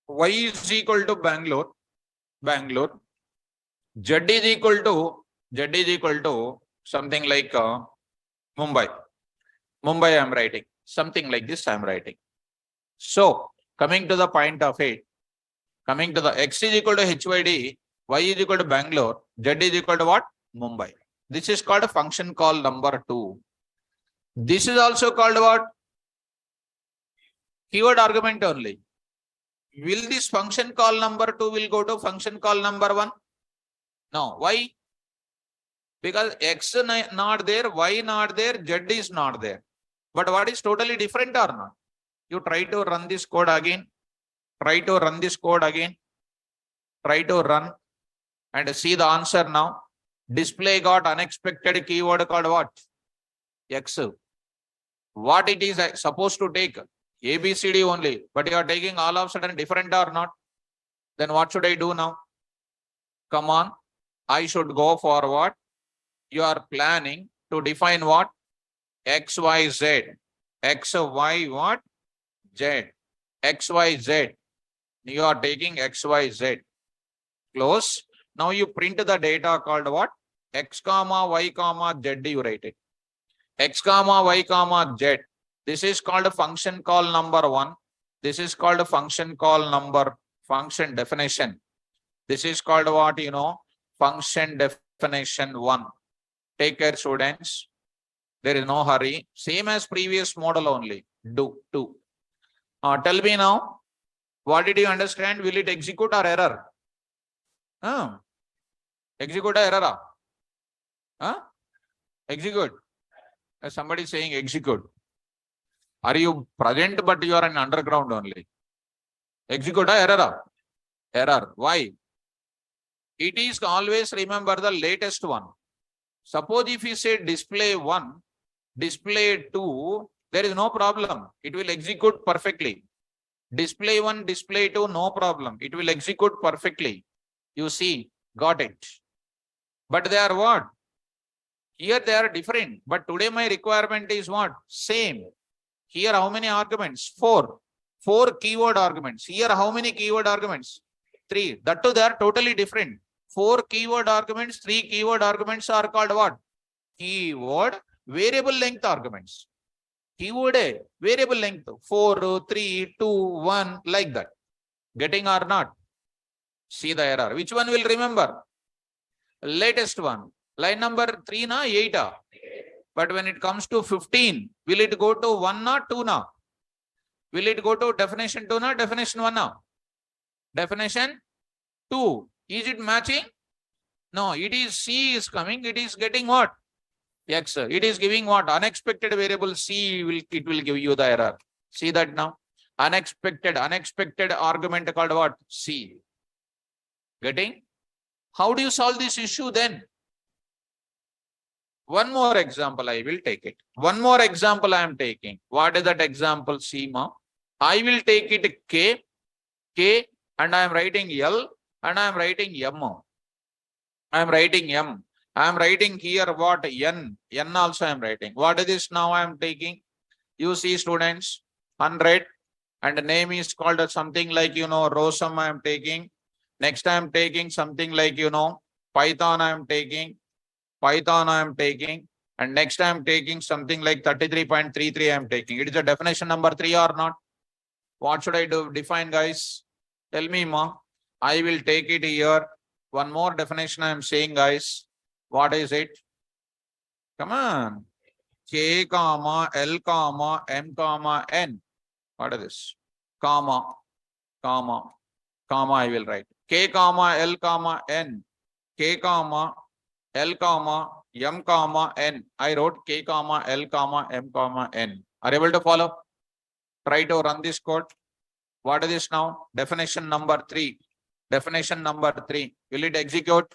y is equal to Bangalore. Z is equal to something like Mumbai. I am writing. Something like this I am writing. So, coming to the point of it, coming to the x is equal to HYD, y is equal to Bangalore, z is equal to what? Mumbai. This is called a function call number 2. This is also called what? Keyword argument only. Will this function call number 2 will go to function call number 1? No. Why? Because x not there, y not there, z is not there. But what is totally different or not? You try to run this code again. Try to run and see the answer now. Display got unexpected keyword called what? X. What it is supposed to take? ABCD only, but you are taking all of a sudden different or not? Then what should I do now? Come on, I should go for what? You are planning to define what? X, Y, Z. X, Y, what? Z. X, Y, Z. You are taking X, Y, Z. Close. Now you print the data called what? X comma Y comma Z, you write it. X comma Y comma Z. This is called a function call number 1. This is called a function definition. This is called what? Function definition 1. Take care, students. There is no hurry. Same as previous model only. Do. Tell me now. What did you understand? Will it execute or error? Execute or error? Execute. Somebody is saying execute. Are you present but you are in underground only? Execute or error? Error. Why? It is always remember the latest one. Suppose if you say display 1, display 2, there is no problem. It will execute perfectly. Display 1, display 2, no problem. It will execute perfectly. You see, got it. But they are what? Here they are different. But today my requirement is what? Same. Here how many arguments? 4. 4 keyword arguments. Here how many keyword arguments? 3. That too they are totally different. 4 keyword arguments, 3 keyword arguments are called what? Keyword variable length arguments. Keyword variable length 4, 3, 2, 1 like that. Getting or not? See the error. Which one will remember? Latest one. Line number 3 na 8. But when it comes to 15, will it go to 1 na 2 na? Will it go to definition 2 na definition 1 na? Definition 2. Is it matching? No, it is C is coming. It is getting what? X. It is giving what? Unexpected variable C it will give you the error. See that now? Unexpected argument called what? C. Getting? How do you solve this issue then? One more example I will take it. One more example I am taking. What is that example? C ma? I will take it K, and I am writing L, and I am writing M. I am writing M. I am writing here what? N. N also I am writing. What is this now I am taking? You see students, 100, and the name is called something like, Rosam I am taking. Next I am taking something like, Python I am taking. And next I am taking something like 33.33 I am taking. It is a definition number 3 or not? What should I do? Define, guys. Tell me, ma. I will take it here. One more definition I am saying, guys. What is it? Come on. K comma L comma M comma N. What is this? Comma I will write. K comma L comma N. K comma L comma M comma N. I wrote K comma L comma M comma N. Are you able to follow? Try to run this code. What is this now? Definition number 3. Definition number 3. Will it execute?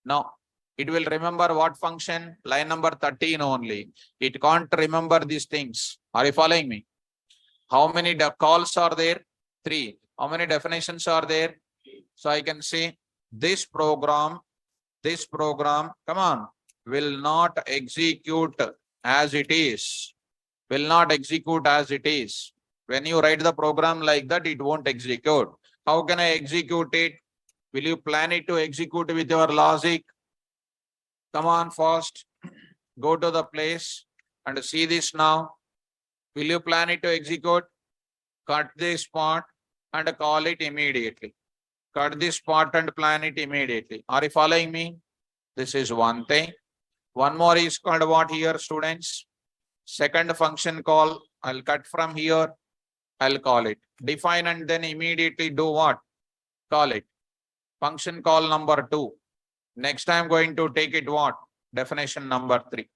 No. It will remember what function? Line number 13 only. It can't remember these things. Are you following me? How many calls are there? 3. How many definitions are there? So I can say this program, come on, will not execute as it is. Will not execute as it is. When you write the program like that, it won't execute. How can I execute it? Will you plan it to execute with your logic? Come on, fast. Go to the place and see this now. Will you plan it to execute? Cut this part and call it immediately. Cut this part and plan it immediately. Are you following me? This is one thing. One more is called what here, students? Second function call. I'll cut from here. I'll call it. Define and then immediately do what? Call it. Function call number 2. Next I'm going to take it what? Definition number 3.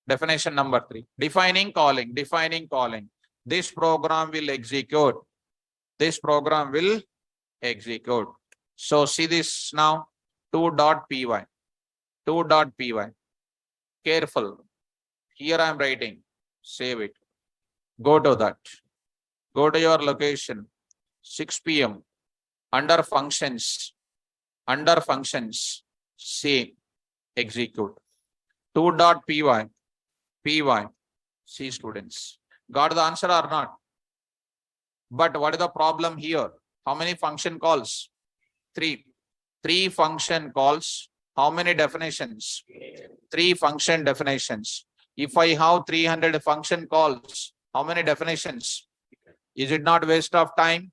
Definition number 3. Defining calling. Defining calling. This program will execute. This program will execute. So see this now. 2.py. 2.py. Careful. Here I am writing. Save it. Go to that. Go to your location. 6 p.m. Under functions. Under functions. Say execute. 2.py. Py. See students. Got the answer or not? But what is the problem here? How many function calls? 3. 3 function calls. How many definitions? 3 function definitions. If I have 300 function calls, how many definitions? Is it not waste of time?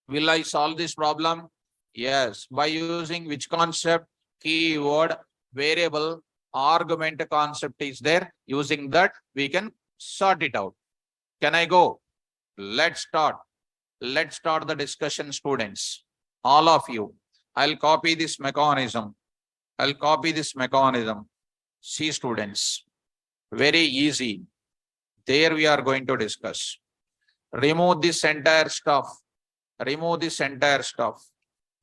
Will I solve this problem? Yes. By using which concept? Keyword, variable, argument concept is there. Using that, we can sort it out. Can I go? Let's start. Let's start the discussion, students. All of you. I'll copy this mechanism. I'll copy this mechanism. See, students. Very easy. There we are going to discuss. Remove this entire stuff. Remove this entire stuff.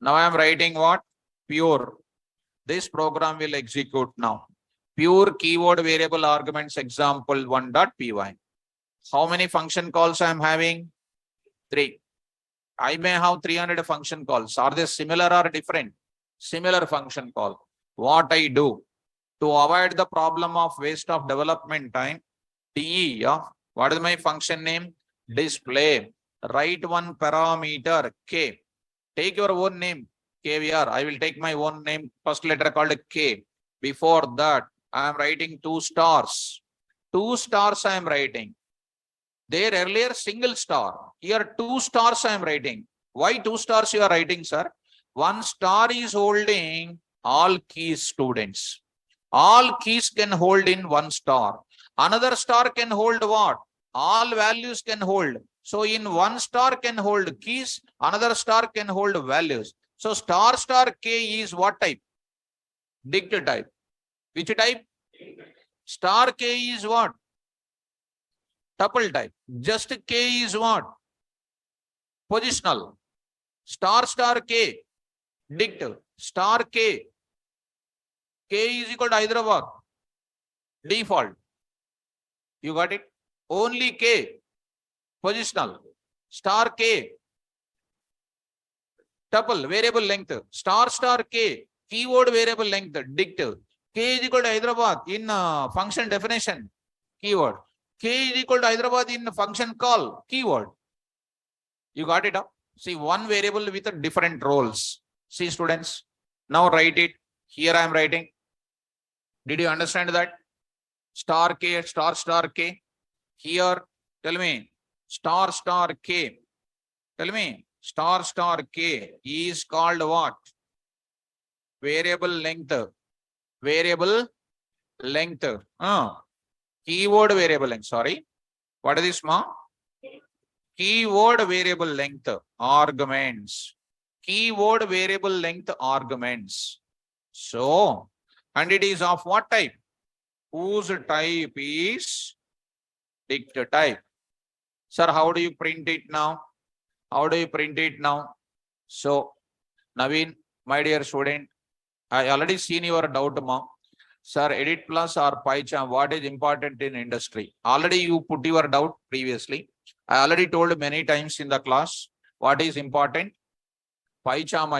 Now I am writing what? Pure. This program will execute now. Pure keyword variable arguments example 1.py. How many function calls I am having? 3. I may have 300 function calls. Are they similar or different? Similar function call. What I do to avoid the problem of waste of development time, DE, what is my function name? Display. Write one parameter K. Take your own name, KVR. I will take my own name, first letter called K. Before that, I am writing 2 stars. 2 stars I am writing. There earlier single star. Here 2 stars I am writing. Why 2 stars you are writing, sir? 1 star is holding all keys, students. All keys can hold in 1 star. Another star can hold what? All values can hold. So in 1 star can hold keys, another star can hold values. So star K is what type? Dict type. Which type? Star K is what? Tuple type. Just K is what? Positional. Star K. Dict. Star K. K is equal to Hyderabad. Default. You got it? Only K. Positional. Star K. Tuple. Variable length. Star K. Keyword variable length. Dict. K is equal to Hyderabad in function definition. Keyword. K is equal to Hyderabad in function call. Keyword. You got it up? See, one variable with different roles. See, students. Now write it. Here I am writing. Did you understand that? Star K, star K. Here, tell me, star K. Tell me, star K is called what? Variable length. Variable length. Keyword variable length. Sorry. What is this, ma? Keyword variable length. Arguments. Keyword variable length arguments. So, and it is of what type? Whose type is dict type. Sir, how do you print it now? How do you print it now? So, Naveen, my dear student, I already seen your doubt, ma'am. Sir, Edit Plus or PyCharm, what is important in industry? Already you put your doubt previously. I already told many times in the class what is important. PyCharm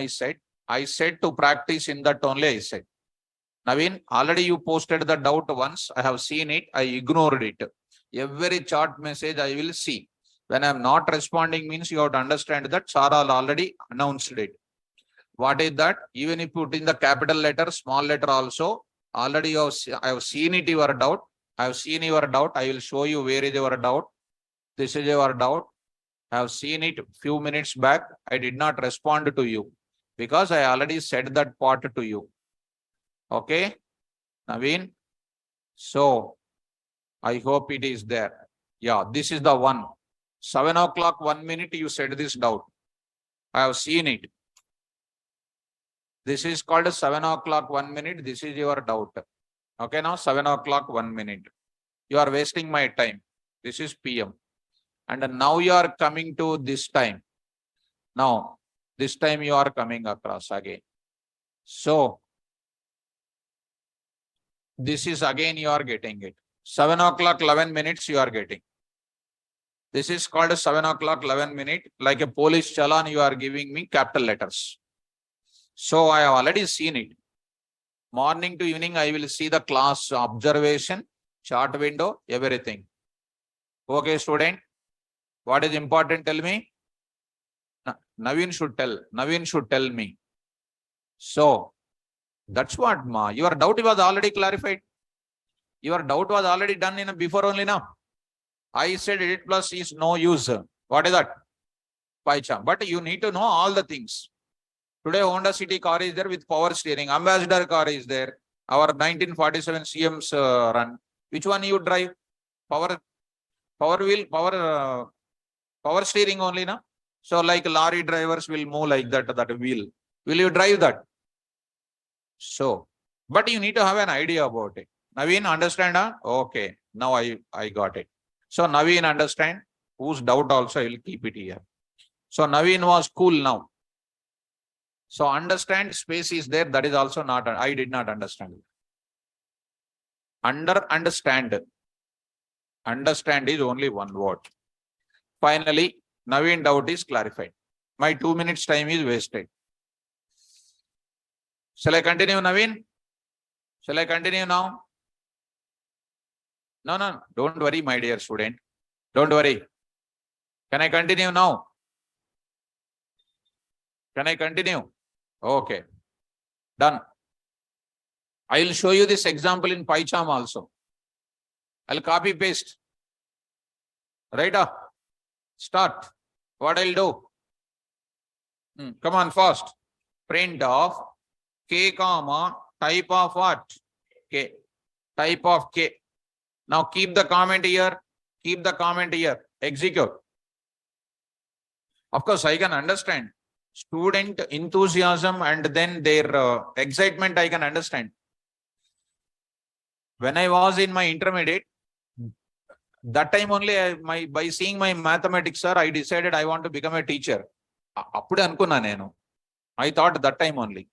I said to practice in that only I said. Naveen, already you posted the doubt once. I have seen it. I ignored it. Every chat message I will see. When I am not responding means you have to understand that Sara already announced it. What is that? Even if you put in the capital letter, small letter also, already I have seen it, your doubt. I have seen your doubt. I will show you where is your doubt. This is your doubt. I have seen it few minutes back. I did not respond to you because I already said that part to you. Okay, Naveen. So I hope it is there. Yeah, this is the one. 7 o'clock, 1 minute, you said this doubt. I have seen it. This is called 7 o'clock, 1 minute. This is your doubt. Okay, now 7 o'clock, 1 minute. You are wasting my time. This is PM. And now you are coming to this time. Now, this time you are coming across again. So, this is again you are getting it. 7 o'clock, 11 minutes you are getting. This is called 7 o'clock, 11 minute. Like a police challan, you are giving me capital letters. So I have already seen it. Morning to evening, I will see the class observation, chart window, everything. Okay, student. What is important? Tell me. Naveen should tell. Naveen should tell me. So that's what ma. Your doubt was already clarified. Your doubt was already done in before only now. I said edit plus is no use. What is that? PyCharm. But you need to know all the things. Today Honda City car is there with power steering. Ambassador car is there. Our 1947 CM's run. Which one you drive? Power wheel, power steering only na. So like lorry drivers will move like that wheel. Will you drive that? So, but you need to have an idea about it. Naveen, understand? Huh? Okay, now I got it. So Naveen understand, whose doubt also I will keep it here. So Naveen was cool now. So understand space is there. That is also not, I did not understand. Understand. Understand is only one word. Finally, Naveen doubt is clarified. My 2 minutes time is wasted. Shall I continue, Naveen? Shall I continue now? No, don't worry, my dear student. Don't worry. Can I continue now? Can I continue? Okay. Done. I will show you this example in PyCharm also. I'll copy paste. Right up. Start. What I'll do? Come on, fast. Print of K comma type of what? K. Type of K. Now keep the comment here. Keep the comment here. Execute. Of course, I can understand student enthusiasm and then their excitement. I can understand. When I was in my intermediate, that time only by seeing my mathematics, sir, I decided I want to become a teacher. I thought that time only.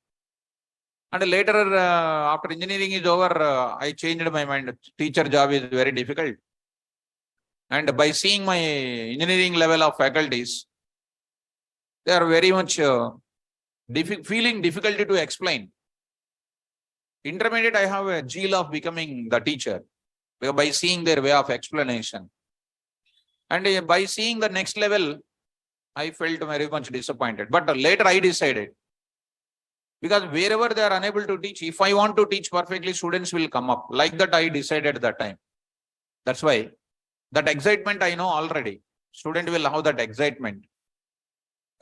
And later, after engineering is over, I changed my mind. Teacher job is very difficult. And by seeing my engineering level of faculties, they are very much feeling difficulty to explain. Intermediate, I have a zeal of becoming the teacher by seeing their way of explanation. And by seeing the next level, I felt very much disappointed. But later I decided, because wherever they are unable to teach, if I want to teach perfectly, students will come up. Like that, I decided at that time. That's why that excitement I know already. Student will have that excitement.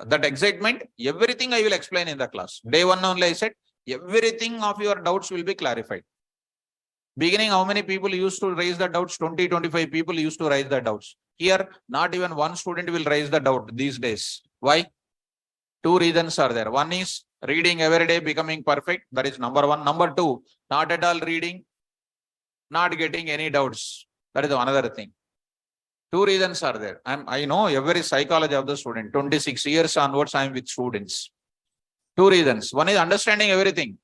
That excitement, everything I will explain in the class. Day one only I said, everything of your doubts will be clarified. Beginning, how many people used to raise the doubts? 20, 25 people used to raise the doubts. Here, not even one student will raise the doubt these days. Why? Two reasons are there. One is reading every day, becoming perfect. That is number one. Number two, not at all reading, not getting any doubts. That is another thing. Two reasons are there. I know every psychology of the student. 26 years onwards, I am with students. Two reasons. One is understanding everything.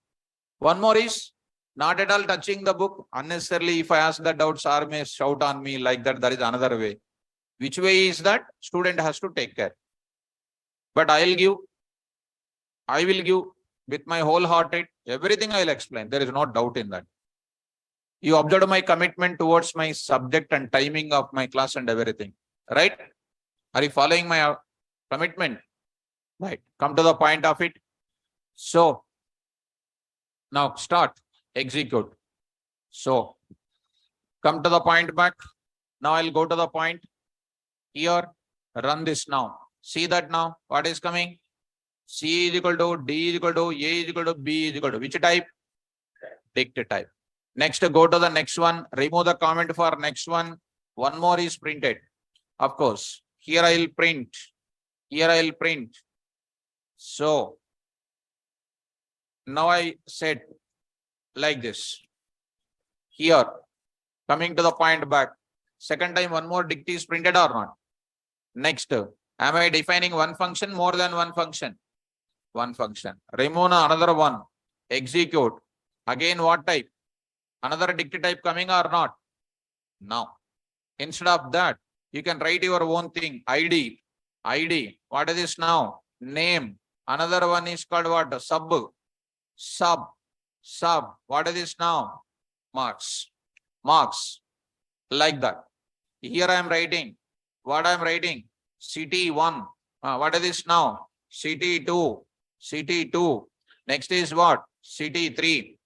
One more is not at all touching the book. Unnecessarily, if I ask the doubts, or may shout on me like that. That is another way. Which way is that? Student has to take care. But I will give with my whole hearted, everything I will explain. There is no doubt in that. You observed my commitment towards my subject and timing of my class and everything, right? Are you following my commitment? Right. Come to the point of it. So now start, execute. So come to the point back. Now I'll go to the point here. Run this now. See that now. What is coming? C is equal to D is equal to A is equal to B is equal to which type? Dict type. Next, go to the next one. Remove the comment for next one. One more is printed. Of course, here I will print. Here I will print. So now I said like this. Here, coming to the point back. Second time, one more dict is printed or not? Next, am I defining one function, more than one function? One function. Remove another one. Execute. Again, what type? Another dict type coming or not? Now, instead of that, you can write your own thing. ID. What is this now? Name. Another one is called what? Sub. What is this now? Marks. Like that. Here I am writing. What I am writing? CT1. What is this now? CT2. Next is what? CT3.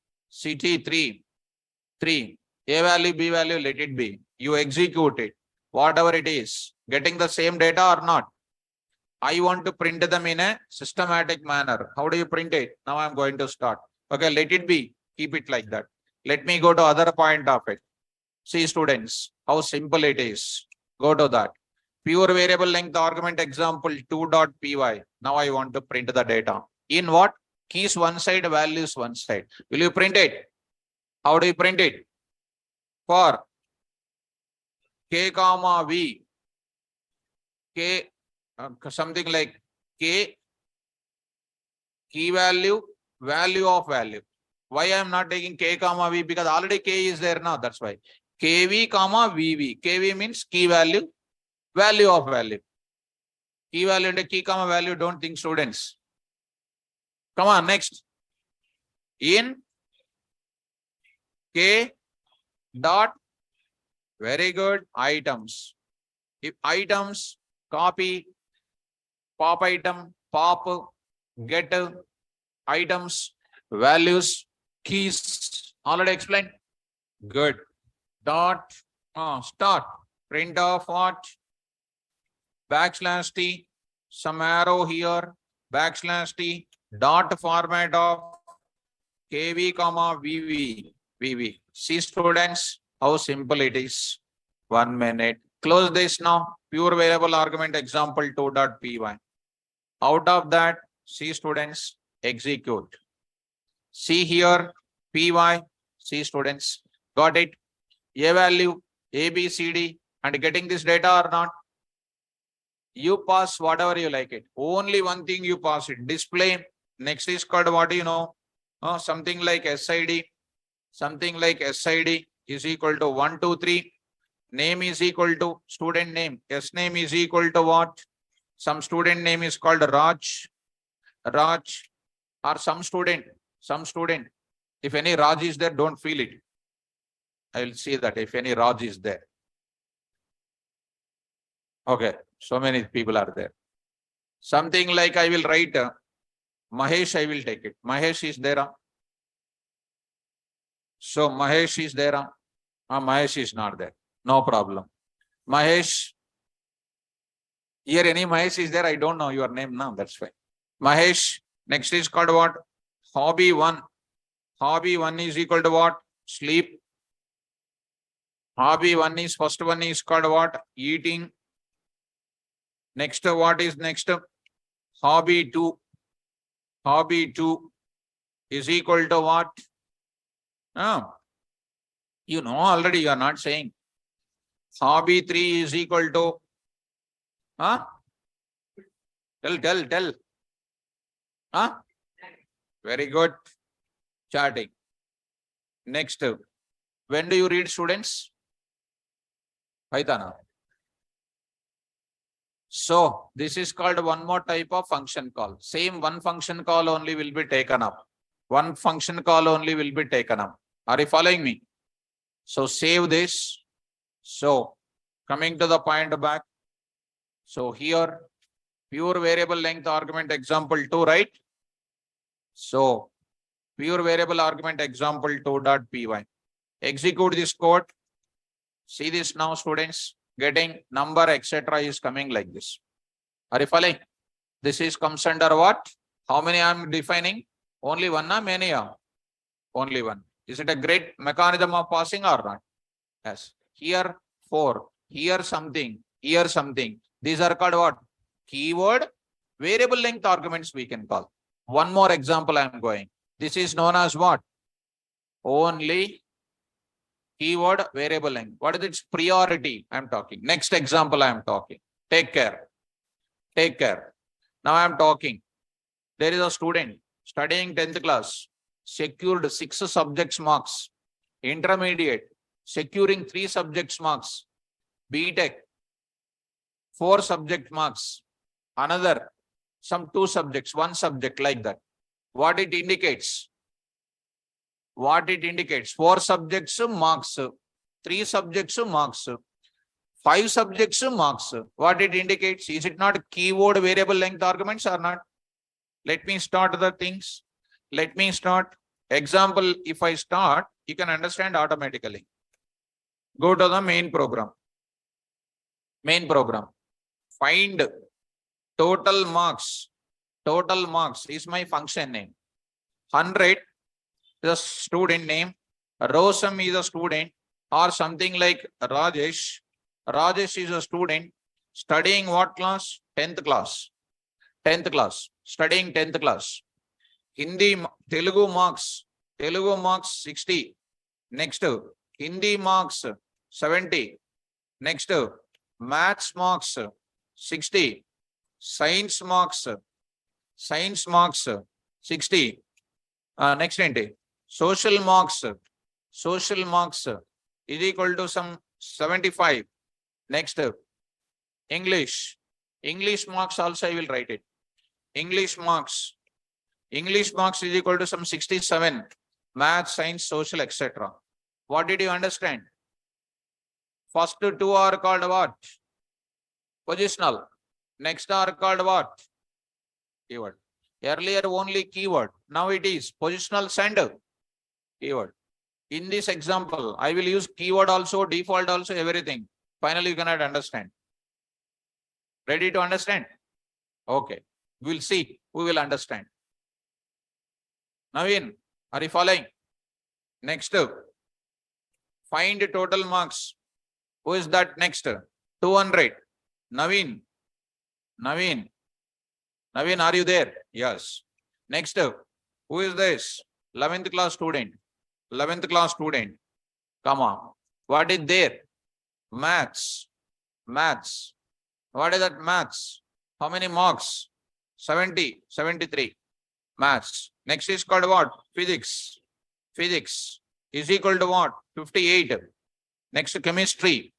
3. A value, B value, let it be. You execute it. Whatever it is. Getting the same data or not? I want to print them in a systematic manner. How do you print it? Now I am going to start. Okay, let it be. Keep it like that. Let me go to other point of it. See students, how simple it is. Go to that. Pure variable length argument example 2.py. Now I want to print the data. In what? Keys one side, values one side. Will you print it? How do you print it? For K comma V. K something like K key value, value of value. Why I am not taking K comma V? Because already K is there now. That's why. KV comma VV. KV means key value, value of value. Key value and key comma value. Don't think students. Come on, next. In K dot, very good, items. If items, copy, pop item, pop, get items, values, keys. Already explained. Good. Dot, start. Print of what? \T, some arrow here, \T, dot format of KV comma VV. See students, how simple it is. 1 minute. Close this now. Pure variable argument example 2.py. Out of that, see students, execute. See here, py. See students, got it. A value, A, B, C, D, and getting this data or not? You pass whatever you like it. Only one thing you pass it. Display. Next is called what you know? Something like SID. Something like SID is equal to 1, 2, 3. Name is equal to student name. S name is equal to what? Some student name is called Raj. Or some student. If any Raj is there, don't feel it. I will see that if any Raj is there. Okay, so many people are there. Something like I will write Mahesh, I will take it. Mahesh is there. So Mahesh is there. Mahesh is not there. No problem. Mahesh. Here any Mahesh is there? I don't know your name now. That's why. Mahesh. Next is called what? Hobby 1. Hobby 1 is equal to what? Sleep. Hobby 1 is, first one is called what? Eating. Next, what is next? Hobby 2. Hobby 2 is equal to what? You know already, you are not saying. Hobby 3 is equal to, Tell. Very good. Charting. Next, when do you read students? Python. So this is called one more type of function call. Same one function call only will be taken up. One function call only will be taken up. Are you following me? So save this. So coming to the point back. So here pure variable length argument example 2, right? So pure variable argument example 2.py. Execute this code. See this now, students. Getting number, etc. is coming like this. Are you following? This is comes under what? How many I am defining? Only one or many are? Only one. Is it a great mechanism of passing or not? Yes. Here 4, here something, here something. These are called what? Keyword variable length arguments we can call. One more example I am going. This is known as what? Only keyword variable length. What is its priority? I am talking. Next example I am talking. Take care. Take care. Now I am talking. There is a student studying 10th class, secured 6 subjects marks. Intermediate, securing 3 subjects marks. BTech, 4 subject marks. Another, some 2 subjects, 1 subject, like that. What it indicates? What it indicates? 4 subjects marks, 3 subjects marks, 5 subjects marks. What it indicates? Is it not keyword variable length arguments or not? Let me start the things. Let me start. Example, if I start, you can understand automatically. Go to the main program. Main program. Find total marks. Total marks is my function name. 100 is the student name. Rosam is a student, or something like Rajesh. Rajesh is a student studying what class? 10th class. 10th class. Studying 10th class. Hindi, Telugu marks. Telugu marks 60. Next, Hindi marks 70. Next, maths marks 60. Science marks 60. Next, social marks is equal to some 75. Next, English marks also I will write it. English marks is equal to some 67. Math, science, social, etc. What did you understand? First 2 are called what? Positional. Next are called what? Keyword. Earlier only keyword. Now it is positional sender. Keyword. In this example, I will use keyword also, default also, everything. Finally, you cannot understand. Ready to understand? Okay. We'll see who will understand. Naveen, are you following? Next, find total marks. Who is that next? 200. Naveen, are you there? Yes. Next, who is this? 11th class student. 11th class student. Come on. What is there? Maths. What is that maths? How many marks? 70, 73. Maths. Next is called what? Physics. Physics is equal to what? 58. Next, chemistry.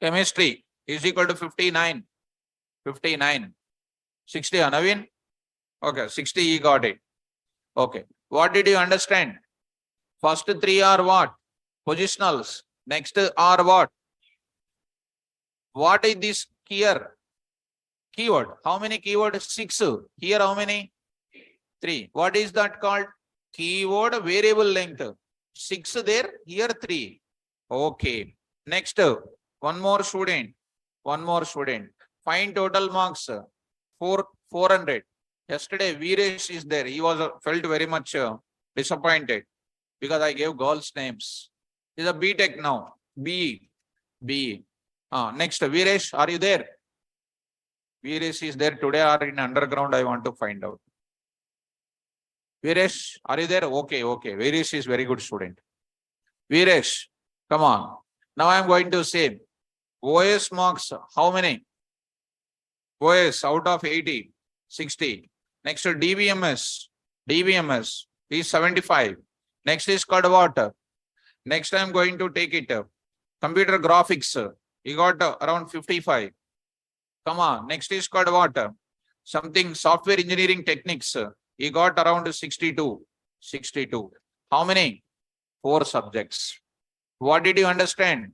Chemistry is equal to 59. 59. 60, Naveen? Okay, 60, he got it. Okay. What did you understand? First 3 are what? Positionals. Next are what? What is this here? Keyword. How many keywords? 6. Here how many? 3. What is that called? Keyword variable length. 6 there, here 3. Okay. Next, one more student. Find total marks. 400. Yesterday, Veeresh is there. He was felt very much disappointed because I gave girls' names. He's a BTech now. B. Next, Veeresh, are you there? Veeresh is there today or in underground? I want to find out. Veeresh, are you there? Okay. Veeresh is very good student. Veeresh, come on. Now I am going to say OS marks. How many? OS out of 80, 60. Next to DBMS is 75. Next is called what? Next I am going to take it. Computer graphics. You got around 55. Come on. Next is called what? Something software engineering techniques. He got around 62. 62. How many? 4 subjects. What did you understand?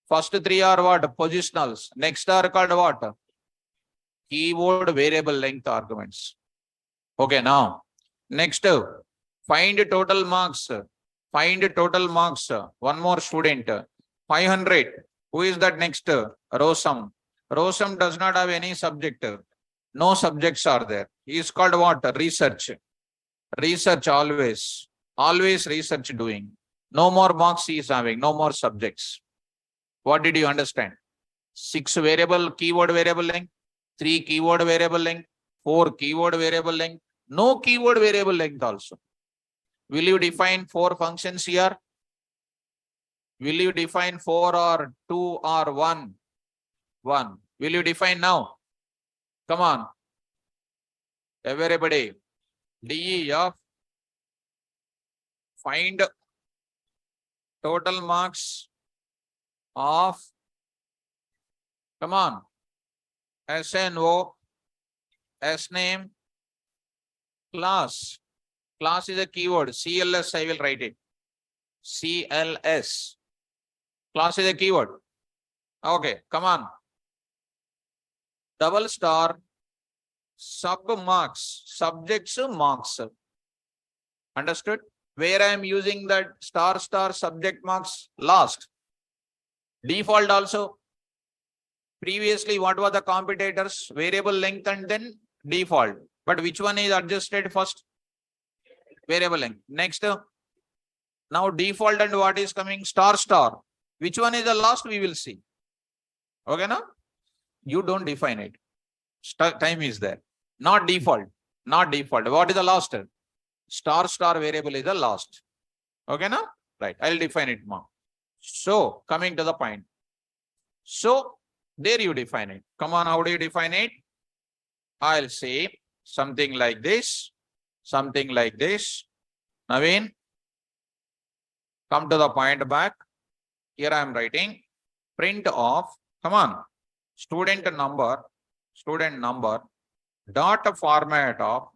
First 3 are what? Positionals. Next are called what? Keyword variable length arguments. Okay, now. Next, find total marks. Find total marks. One more student. 500. Who is that next? Rosam. Rosam does not have any subject. No subjects are there. He is called what? Research. Research always. Always research doing. No more marks he is having. No more subjects. What did you understand? 6 variable keyword variable length. 3 keyword variable length. 4 keyword variable length. No keyword variable length also. Will you define 4 functions here? Will you define 4 or 2 or 1? 1. Will you define now? Come on. Everybody. DEF. Find total marks of, come on, SNO, SName, class. Class is a keyword. CLS, I will write it. CLS. Class is a keyword. Okay, come on. Double star, sub marks, subjects marks. Understood? Where I am using that star subject marks last. Default also. Previously, what were the competitors? Variable length and then default. But which one is adjusted first? Variable length. Next, now default and what is coming? Star. Which one is the last? We will see. Okay, now? You don't define it. Time is there. Not default. Not default. What is the last? Star variable is the last. Okay, now? Right. I'll define it more. So, coming to the point. So, there you define it. Come on, how do you define it? I'll say something like this. Something like this. Naveen, come to the point back. Here I am writing print of, come on, student number dot format of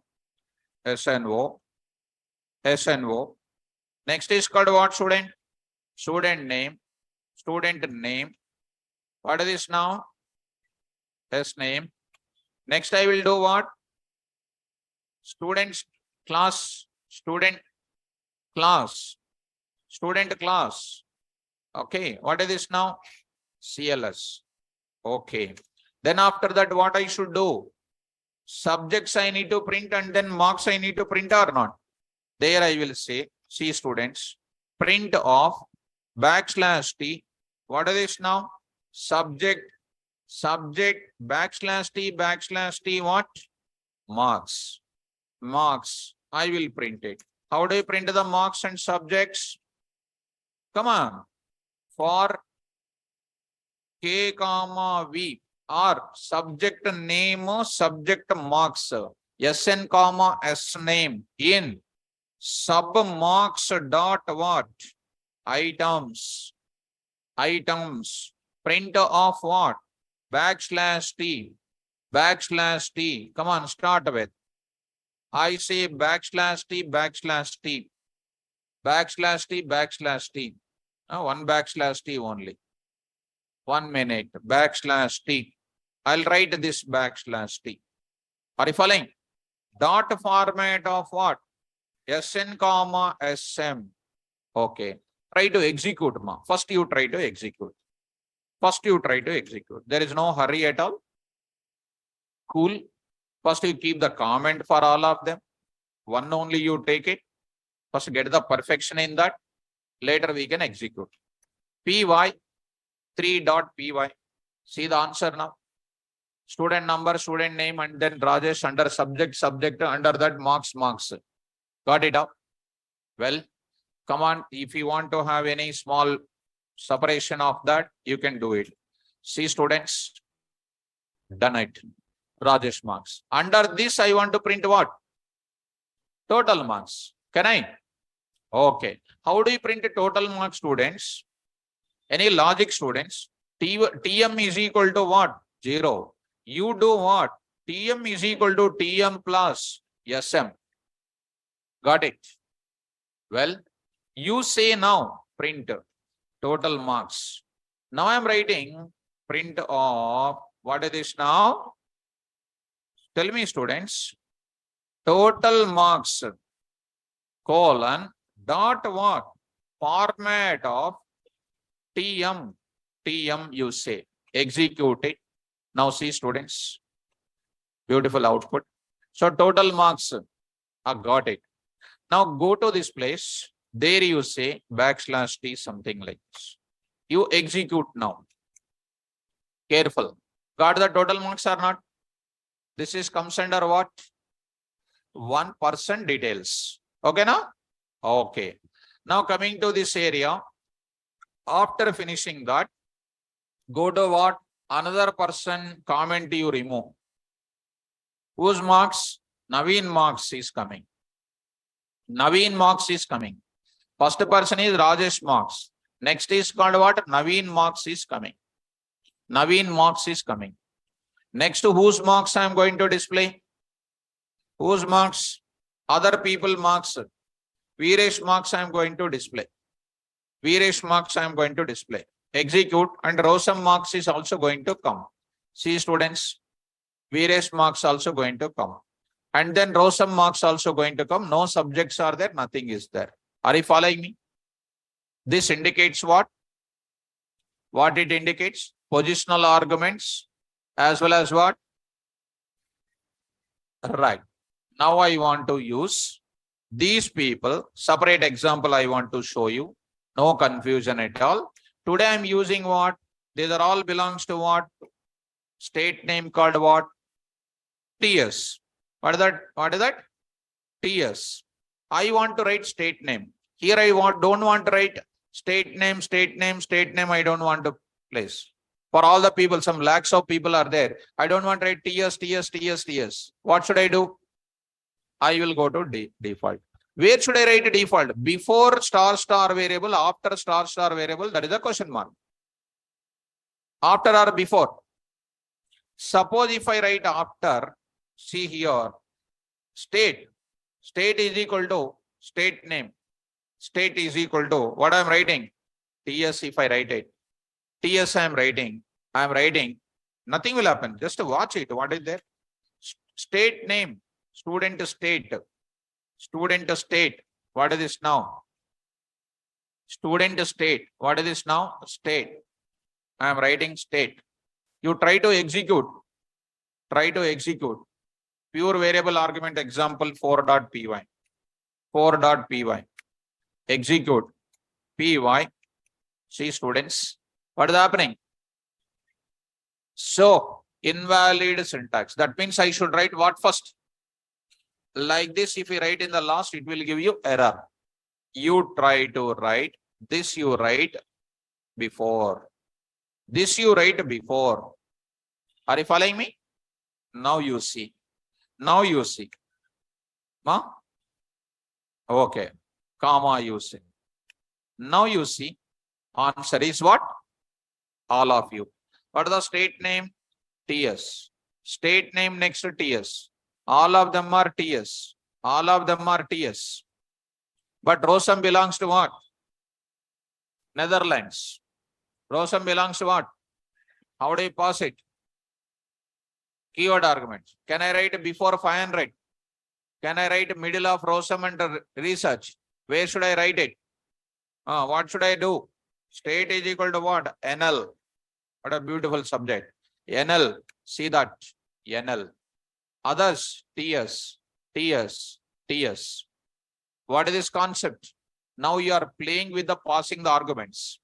SNO. Next is called what, student? Student name. What is this now? SName. Next I will do what? Student class. Okay, what is this now? CLS. Okay. Then after that, what I should do? Subjects I need to print and then marks I need to print or not? There I will say, see students, print of \t. What is this now? Subject \t what? Marks. I will print it. How do you print the marks and subjects? Come on. For K, V or subject name, subject marks, SN, S name in sub marks dot what? Items. Print of what? \t. Come on, start with. I say \t. One \t only. 1 minute. \t. I'll write this \t. Are you following? Dot format of what? SN, SM. Okay. Try to execute. First you try to execute. There is no hurry at all. Cool. First you keep the comment for all of them. One only you take it. First get the perfection in that. Later we can execute. Py 3.py. See the answer now. Student number, student name, and then Rajesh under subject, under that marks. Got it up? Well, come on. If you want to have any small separation of that, you can do it. See students, done it. Rajesh marks. Under this, I want to print what? Total marks. Can I? Okay. How do you print total marks, students? Any logic, students? TM is equal to what? 0. You do what? TM is equal to TM plus SM. Got it? Well, you say now print total marks. Now I am writing print of what is this now? Tell me, students. Total marks colon dot what? Format of TM. TM you say. Execute it. Now see, students. Beautiful output. So total marks. I got it. Now go to this place. There you say backslash T something like this. You execute now. Careful. Got the total marks or not? This is comes under what? 1% details. Okay now? Okay. Now coming to this area. After finishing that, go to what? Another person comment you remove. Whose marks? Naveen marks is coming. Naveen marks is coming. First person is Rajesh marks. Next is called what? Naveen marks is coming. Naveen marks is coming. Next to whose marks I am going to display? Whose marks? Other people marks. Viresh marks I am going to display. Viresh marks I am going to display. Execute and Rosam marks is also going to come. See, students, Viresh marks also going to come. And then Rosam marks also going to come. No subjects are there, nothing is there. Are you following me? This indicates what? What it indicates? Positional arguments as well as what? Right. Now I want to use these people. Separate example I want to show you. No confusion at all. Today I am using what? These are all belongs to what? State name called what? TS. What is that? What is that? TS. I want to write state name. Here I don't want to write state name, state name, state name. I don't want to place. For all the people, some lakhs of people are there. I don't want to write TS, TS, TS, TS. What should I do? I will go to default. Where should I write default? Before star star variable, after star star variable, that is a question mark. After or before? Suppose if I write after, see here, state. State is equal to state name. State is equal to what I am writing? TS if I write it. TS I am writing. I am writing. Nothing will happen. Just watch it. What is there? State name. Student state. Student state. What is this now? Student state. What is this now? State. I am writing state. You try to execute. Try to execute. Pure variable argument example 4.py. 4.py. Execute. Py. See, students. What is happening? So, invalid syntax. That means I should write what first? Like this, if you write in the last, it will give you error. You try to write. This you write before. This you write before. Are you following me? Now you see. Now you see. Huh? Okay. Comma you see. Now you see. Answer is what? All of you. What is the state name? TS. State name next to TS. All of them are TS. All of them are TS. But Rosam belongs to what? Netherlands. Rosam belongs to what? How do you pass it? Keyword arguments. Can I write before 500? Can I write middle of Rosam and research? Where should I write it? What should I do? State is equal to what? NL. What a beautiful subject. NL. See that. NL. Others. TS. TS. TS. What is this concept? Now you are playing with the passing the arguments.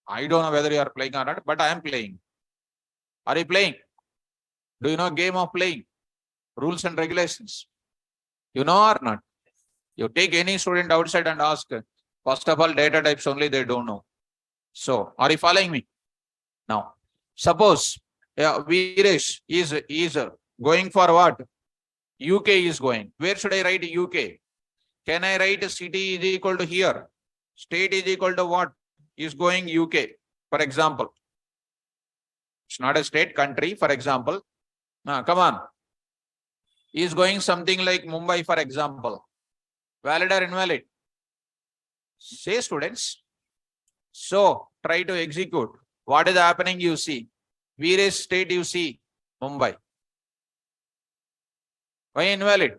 I don't know whether you are playing or not, but I am playing. Are you playing? Do you know game of playing? Rules and regulations. You know or not? You take any student outside and ask. First of all, data types only they don't know. So, are you following me? Now, suppose Viresh is going for what? UK is going. Where should I write UK? Can I write city is equal to here? State is equal to what? Is going UK, for example. It's not a state, country, for example. Come on. Is going something like Mumbai, for example. Valid or invalid? Say, students. So try to execute. What is happening? You see. Various state you see. Mumbai. Why invalid?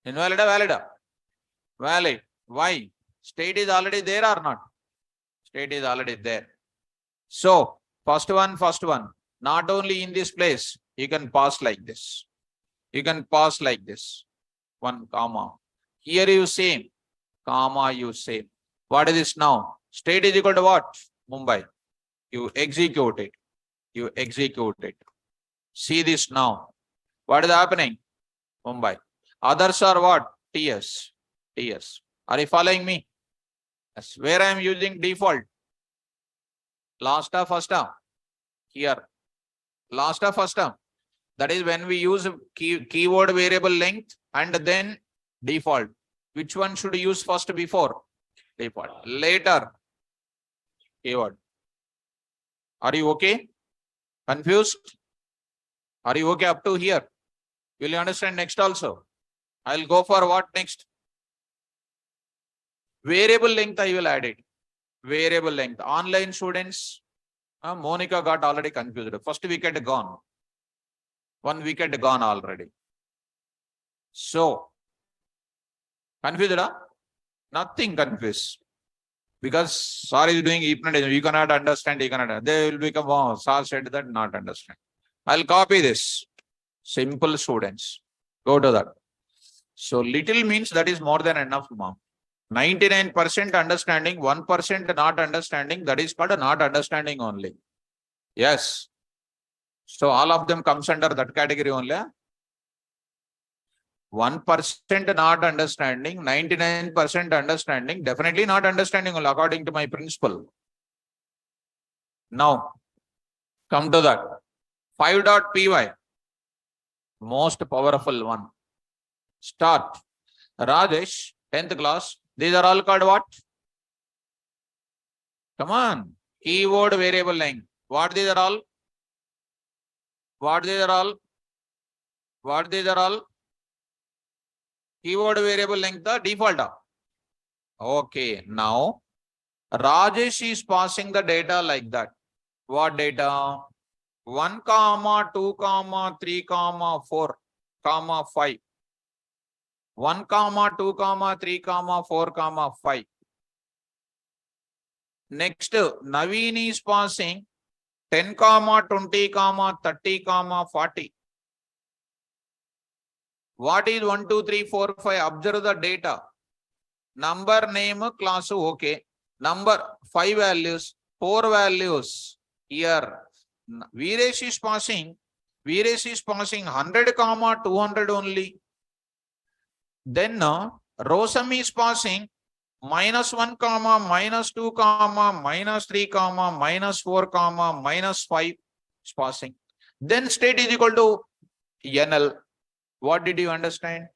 Invalid or valid? Valid. Why? State is already there or not? State is already there. So first one. Not only in this place, you can pass like this. You can pass like this. 1 comma. Here you same. Comma you same. What is this now? State is equal to what? Mumbai. You execute it. You execute it. See this now. What is happening? Mumbai. Others are what? TS. TS. Are you following me? Yes. Where I am using default? Last term, first term. Here. Last term, first term. That is when we use keyword variable length and then default. Which one should use first before? Default. Later. Keyword. Are you okay? Confused? Are you okay up to here? Will you understand next also? I'll go for what next? Variable length I will add it. Variable length. Online students. Monica got already confused. First wicket gone. 1 wicket gone already. So, confused? Nothing confused. Because Sir is doing hypnotism. You cannot understand, you cannot. They will become, oh, Sir said that, not understand. I'll copy this. Simple students. Go to that. So, little means that is more than enough, ma'am. 99% understanding, 1% not understanding, that is called a not understanding only. Yes. So all of them comes under that category only. 1% not understanding, 99% understanding, definitely not understanding only according to my principle. Now, come to that. 5.py. Most powerful one. Start. Rajesh, 10th class. These are all called what? Come on. Keyword variable length. What these are all? What these are all? What these are all? Keyword variable length, the default. Okay, now Rajesh is passing the data like that. What data? 1, 2, 3, 4, 5. 1, 2, 3, 4, 5. Next, Naveen is passing 10, 20, 30, 40. What is 1, 2, 3, 4, 5? Observe the data. Number, name, class, okay. Number, 5 values, 4 values. Here, Viresh is passing 100, 200 only. Then, Rosam is passing -1, -2, -3, -4, -5 is passing. Then state is equal to NL. What did you understand?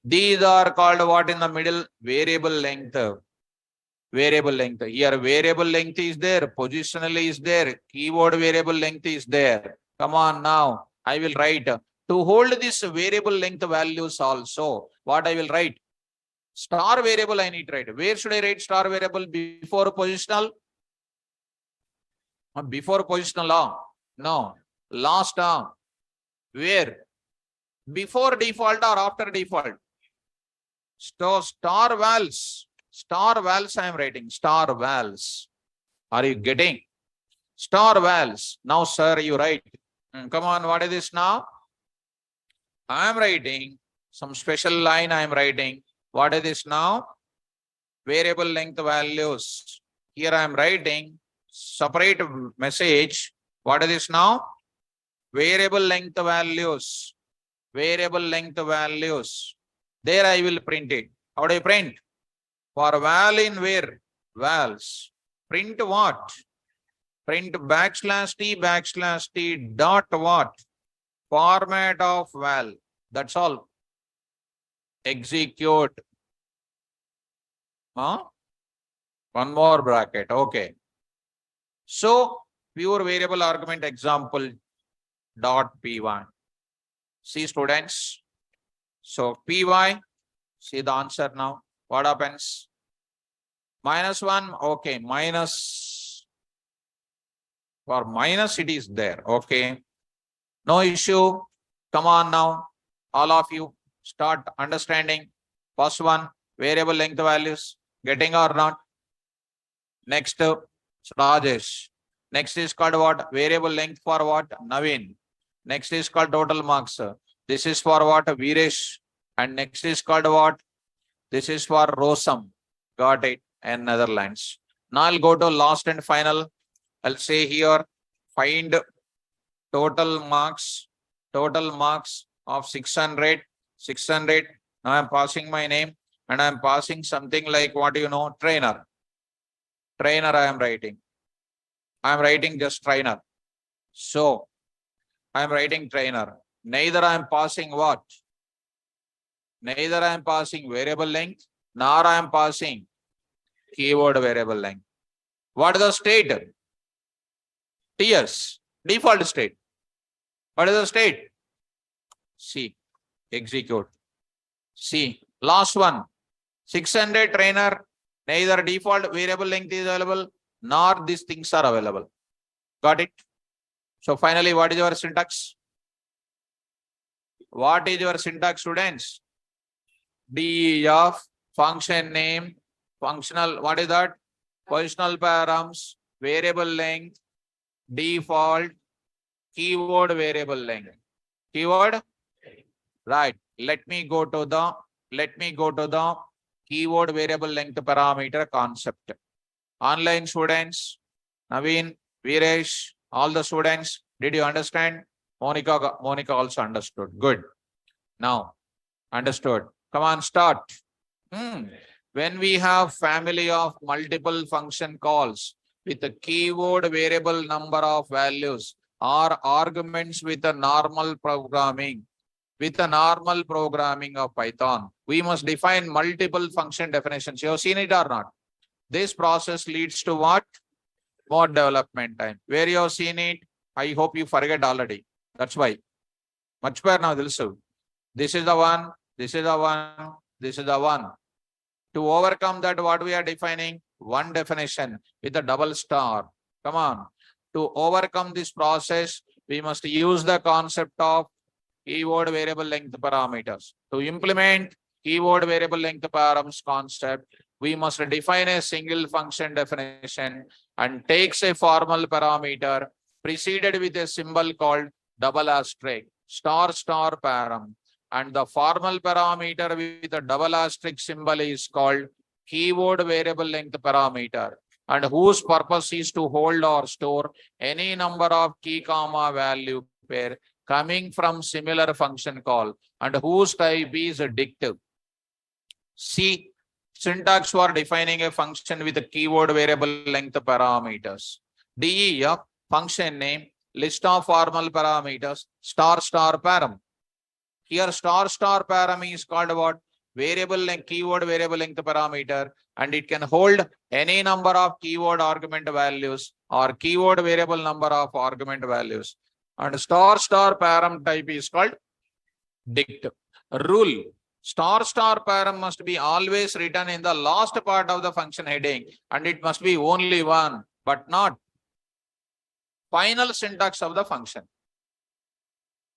These are called what in the middle? Variable length. Variable length. Here variable length is there, positionally is there, keyword variable length is there. Come on now, I will write. To hold this variable length values also, what I will write? Star variable I need to write. Where should I write star variable? Before positional? Before positional? No. Last? Where? Before default or after default? So star vals I am writing. Star vals. Are you getting? Star vals. Now, sir, you write. Come on, what is this now? I am writing some special line I am writing. What is this now? Variable length values. Here I am writing separate message. What is this now? Variable length values. Variable length values. There I will print it. How do I print? For val in where? Vals. Print what? Print \t dot what? Format of val. That's all. Execute. One more bracket. Okay. So, pure variable argument example. dot py. See students. So py, see the answer now. What happens? -1, okay, minus, for minus it is there, okay. No issue. Come on now, all of you start understanding. First one, variable length values, getting or not? Next, Rajesh. Next is called what? Variable length for what? Naveen. Next is called total marks. This is for what? Viresh. And next is called what? This is for Rosam. Got it. And Netherlands. Now I'll go to last and final. I'll say here, find total marks of 600. Now I'm passing my name and I'm passing something like what you know, trainer. Trainer I am writing. I am writing just trainer. So I am writing trainer. Neither I am passing what? Neither I am passing variable length, nor I am passing keyword variable length. What is the state? TS, default state. What is the state? C, execute. C, last one, 600 trainer, neither default variable length is available, nor these things are available. Got it? So finally, what is your syntax? What is your syntax, students? DEF, function name, functional, what is that? Positional params, variable length, default, keyword variable length. Keyword? Right. Let me go to the keyword variable length parameter concept. Online students, Naveen, Viresh, all the students, did you understand? Monica also understood. Good. Now, understood. Come on, start. When we have family of multiple function calls with a keyword variable number of values or arguments with a normal programming of Python, we must define multiple function definitions. You have seen it or not? This process leads to what? More development time. Where you have seen it, I hope you forget already. That's why. Much better now, this is the one, this is the one, this is the one. To overcome that, what we are defining? One definition with a double star. Come on. To overcome this process, we must use the concept of keyword variable length parameters. To implement keyword variable length params concept, we must define a single function definition and takes a formal parameter preceded with a symbol called double asterisk, star param. And the formal parameter with a double asterisk symbol is called keyword variable length parameter, and whose purpose is to hold or store any number of key comma value pair coming from similar function call and whose type is dictive. C, syntax for defining a function with a keyword variable length parameters. DEF, function name, list of formal parameters, star param. Here star param is called what? Variable length, keyword variable length parameter, and it can hold any number of keyword argument values or keyword variable number of argument values. And star param type is called dict. Rule: star param must be always written in the last part of the function heading, and it must be only one, but not final syntax of the function.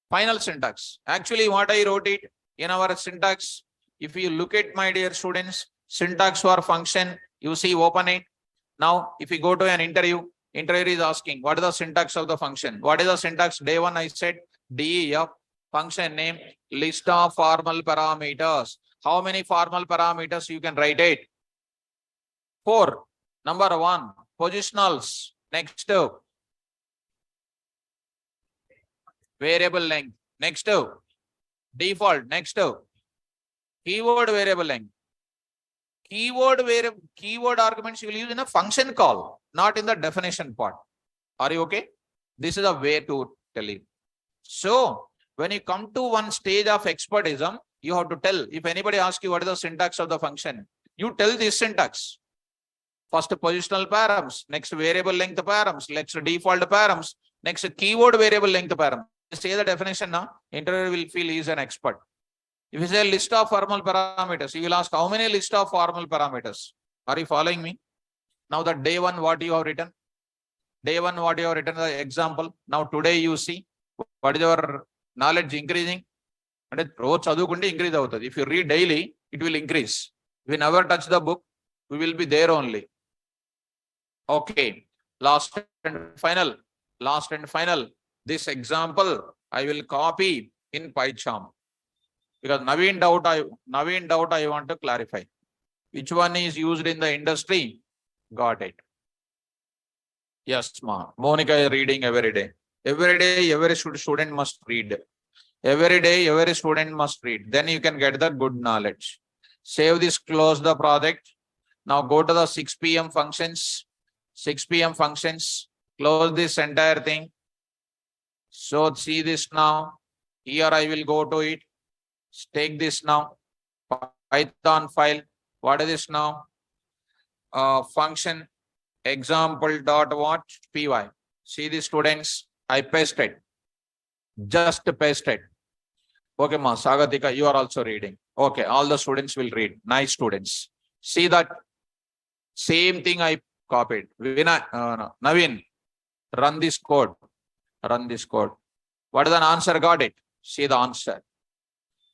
Final syntax. Actually, what I wrote it in our syntax, if you look at, my dear students, syntax for function, you see, open it. Now, if you go to an interview is asking, what is the syntax of the function? What is the syntax? Day one, I said DEF, function name, list of formal parameters. How many formal parameters you can write it? 4. Number 1, positionals. Next, variable length. Next, default. Next, keyword variable length. Keyword arguments you will use in a function call, not in the definition part. Are you okay? This is a way to tell you. So when you come to one stage of expertism, you have to tell. If anybody asks you what is the syntax of the function, you tell this syntax. First positional params, next variable length params, next default params, next keyword variable length params. say the definition now, interviewer will feel he is an expert. If you say list of formal parameters, you will ask how many list of formal parameters? Are you following me? Now the day one, what you have written? Day one, what you have written the example. Now today you see what is your knowledge increasing? And రోజు చదువుకుంటే increase అవుతుంది. If you read daily, it will increase. If we never touch the book, we will be there only. Okay. Last and final. This example I will copy in PyCharm. Because Naveen doubt I want to clarify. Which one is used in the industry? Got it. Yes, ma. Monica is reading every day. Every day, every student must read. Every day, every student must read. Then you can get the good knowledge. Save this, close the project. Now go to the 6 p.m. functions. 6 p.m. functions. Close this entire thing. So see this now. Here I will go to it. Take this now. Python file. What is this now? Function example dot what? Py. See the students. I pasted. Just pasted. Okay, ma. Sagatika, you are also reading. Okay, all the students will read. Nice students. See that same thing I copied. Naveen, run this code. Run this code. What is the answer? Got it. See the answer.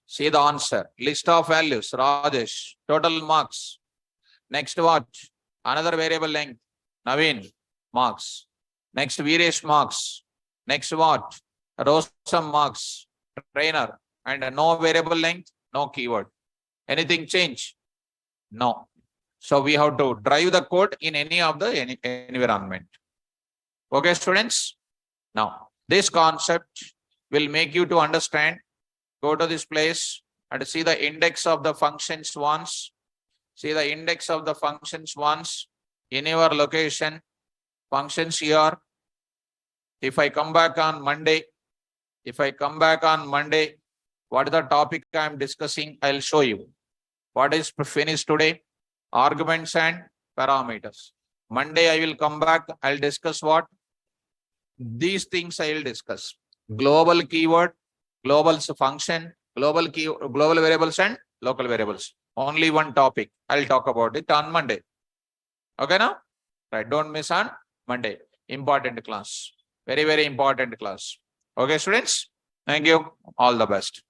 See the answer. List of values. Rajesh. Total marks. Next what? Another variable length. Naveen. Marks. Next Viresh marks. Next what? Rosam marks. Trainer. And no variable length. No keyword. Anything change? No. So we have to drive the code in any of the environment. Okay, students? Now, this concept will make you to understand. Go to this place and see the index of the functions once. See the index of the functions once in your location. Functions here. If I come back on Monday, what is the topic I am discussing? I'll show you. What is finished today? Arguments and parameters. Monday I will come back. I'll discuss what? These things I will discuss. Global keyword, global function, global variables and local variables. Only one topic. I'll talk about it on Monday. Okay now? Right. Don't miss on Monday. Important class. Very, very important class. Okay, students? Thank you. All the best.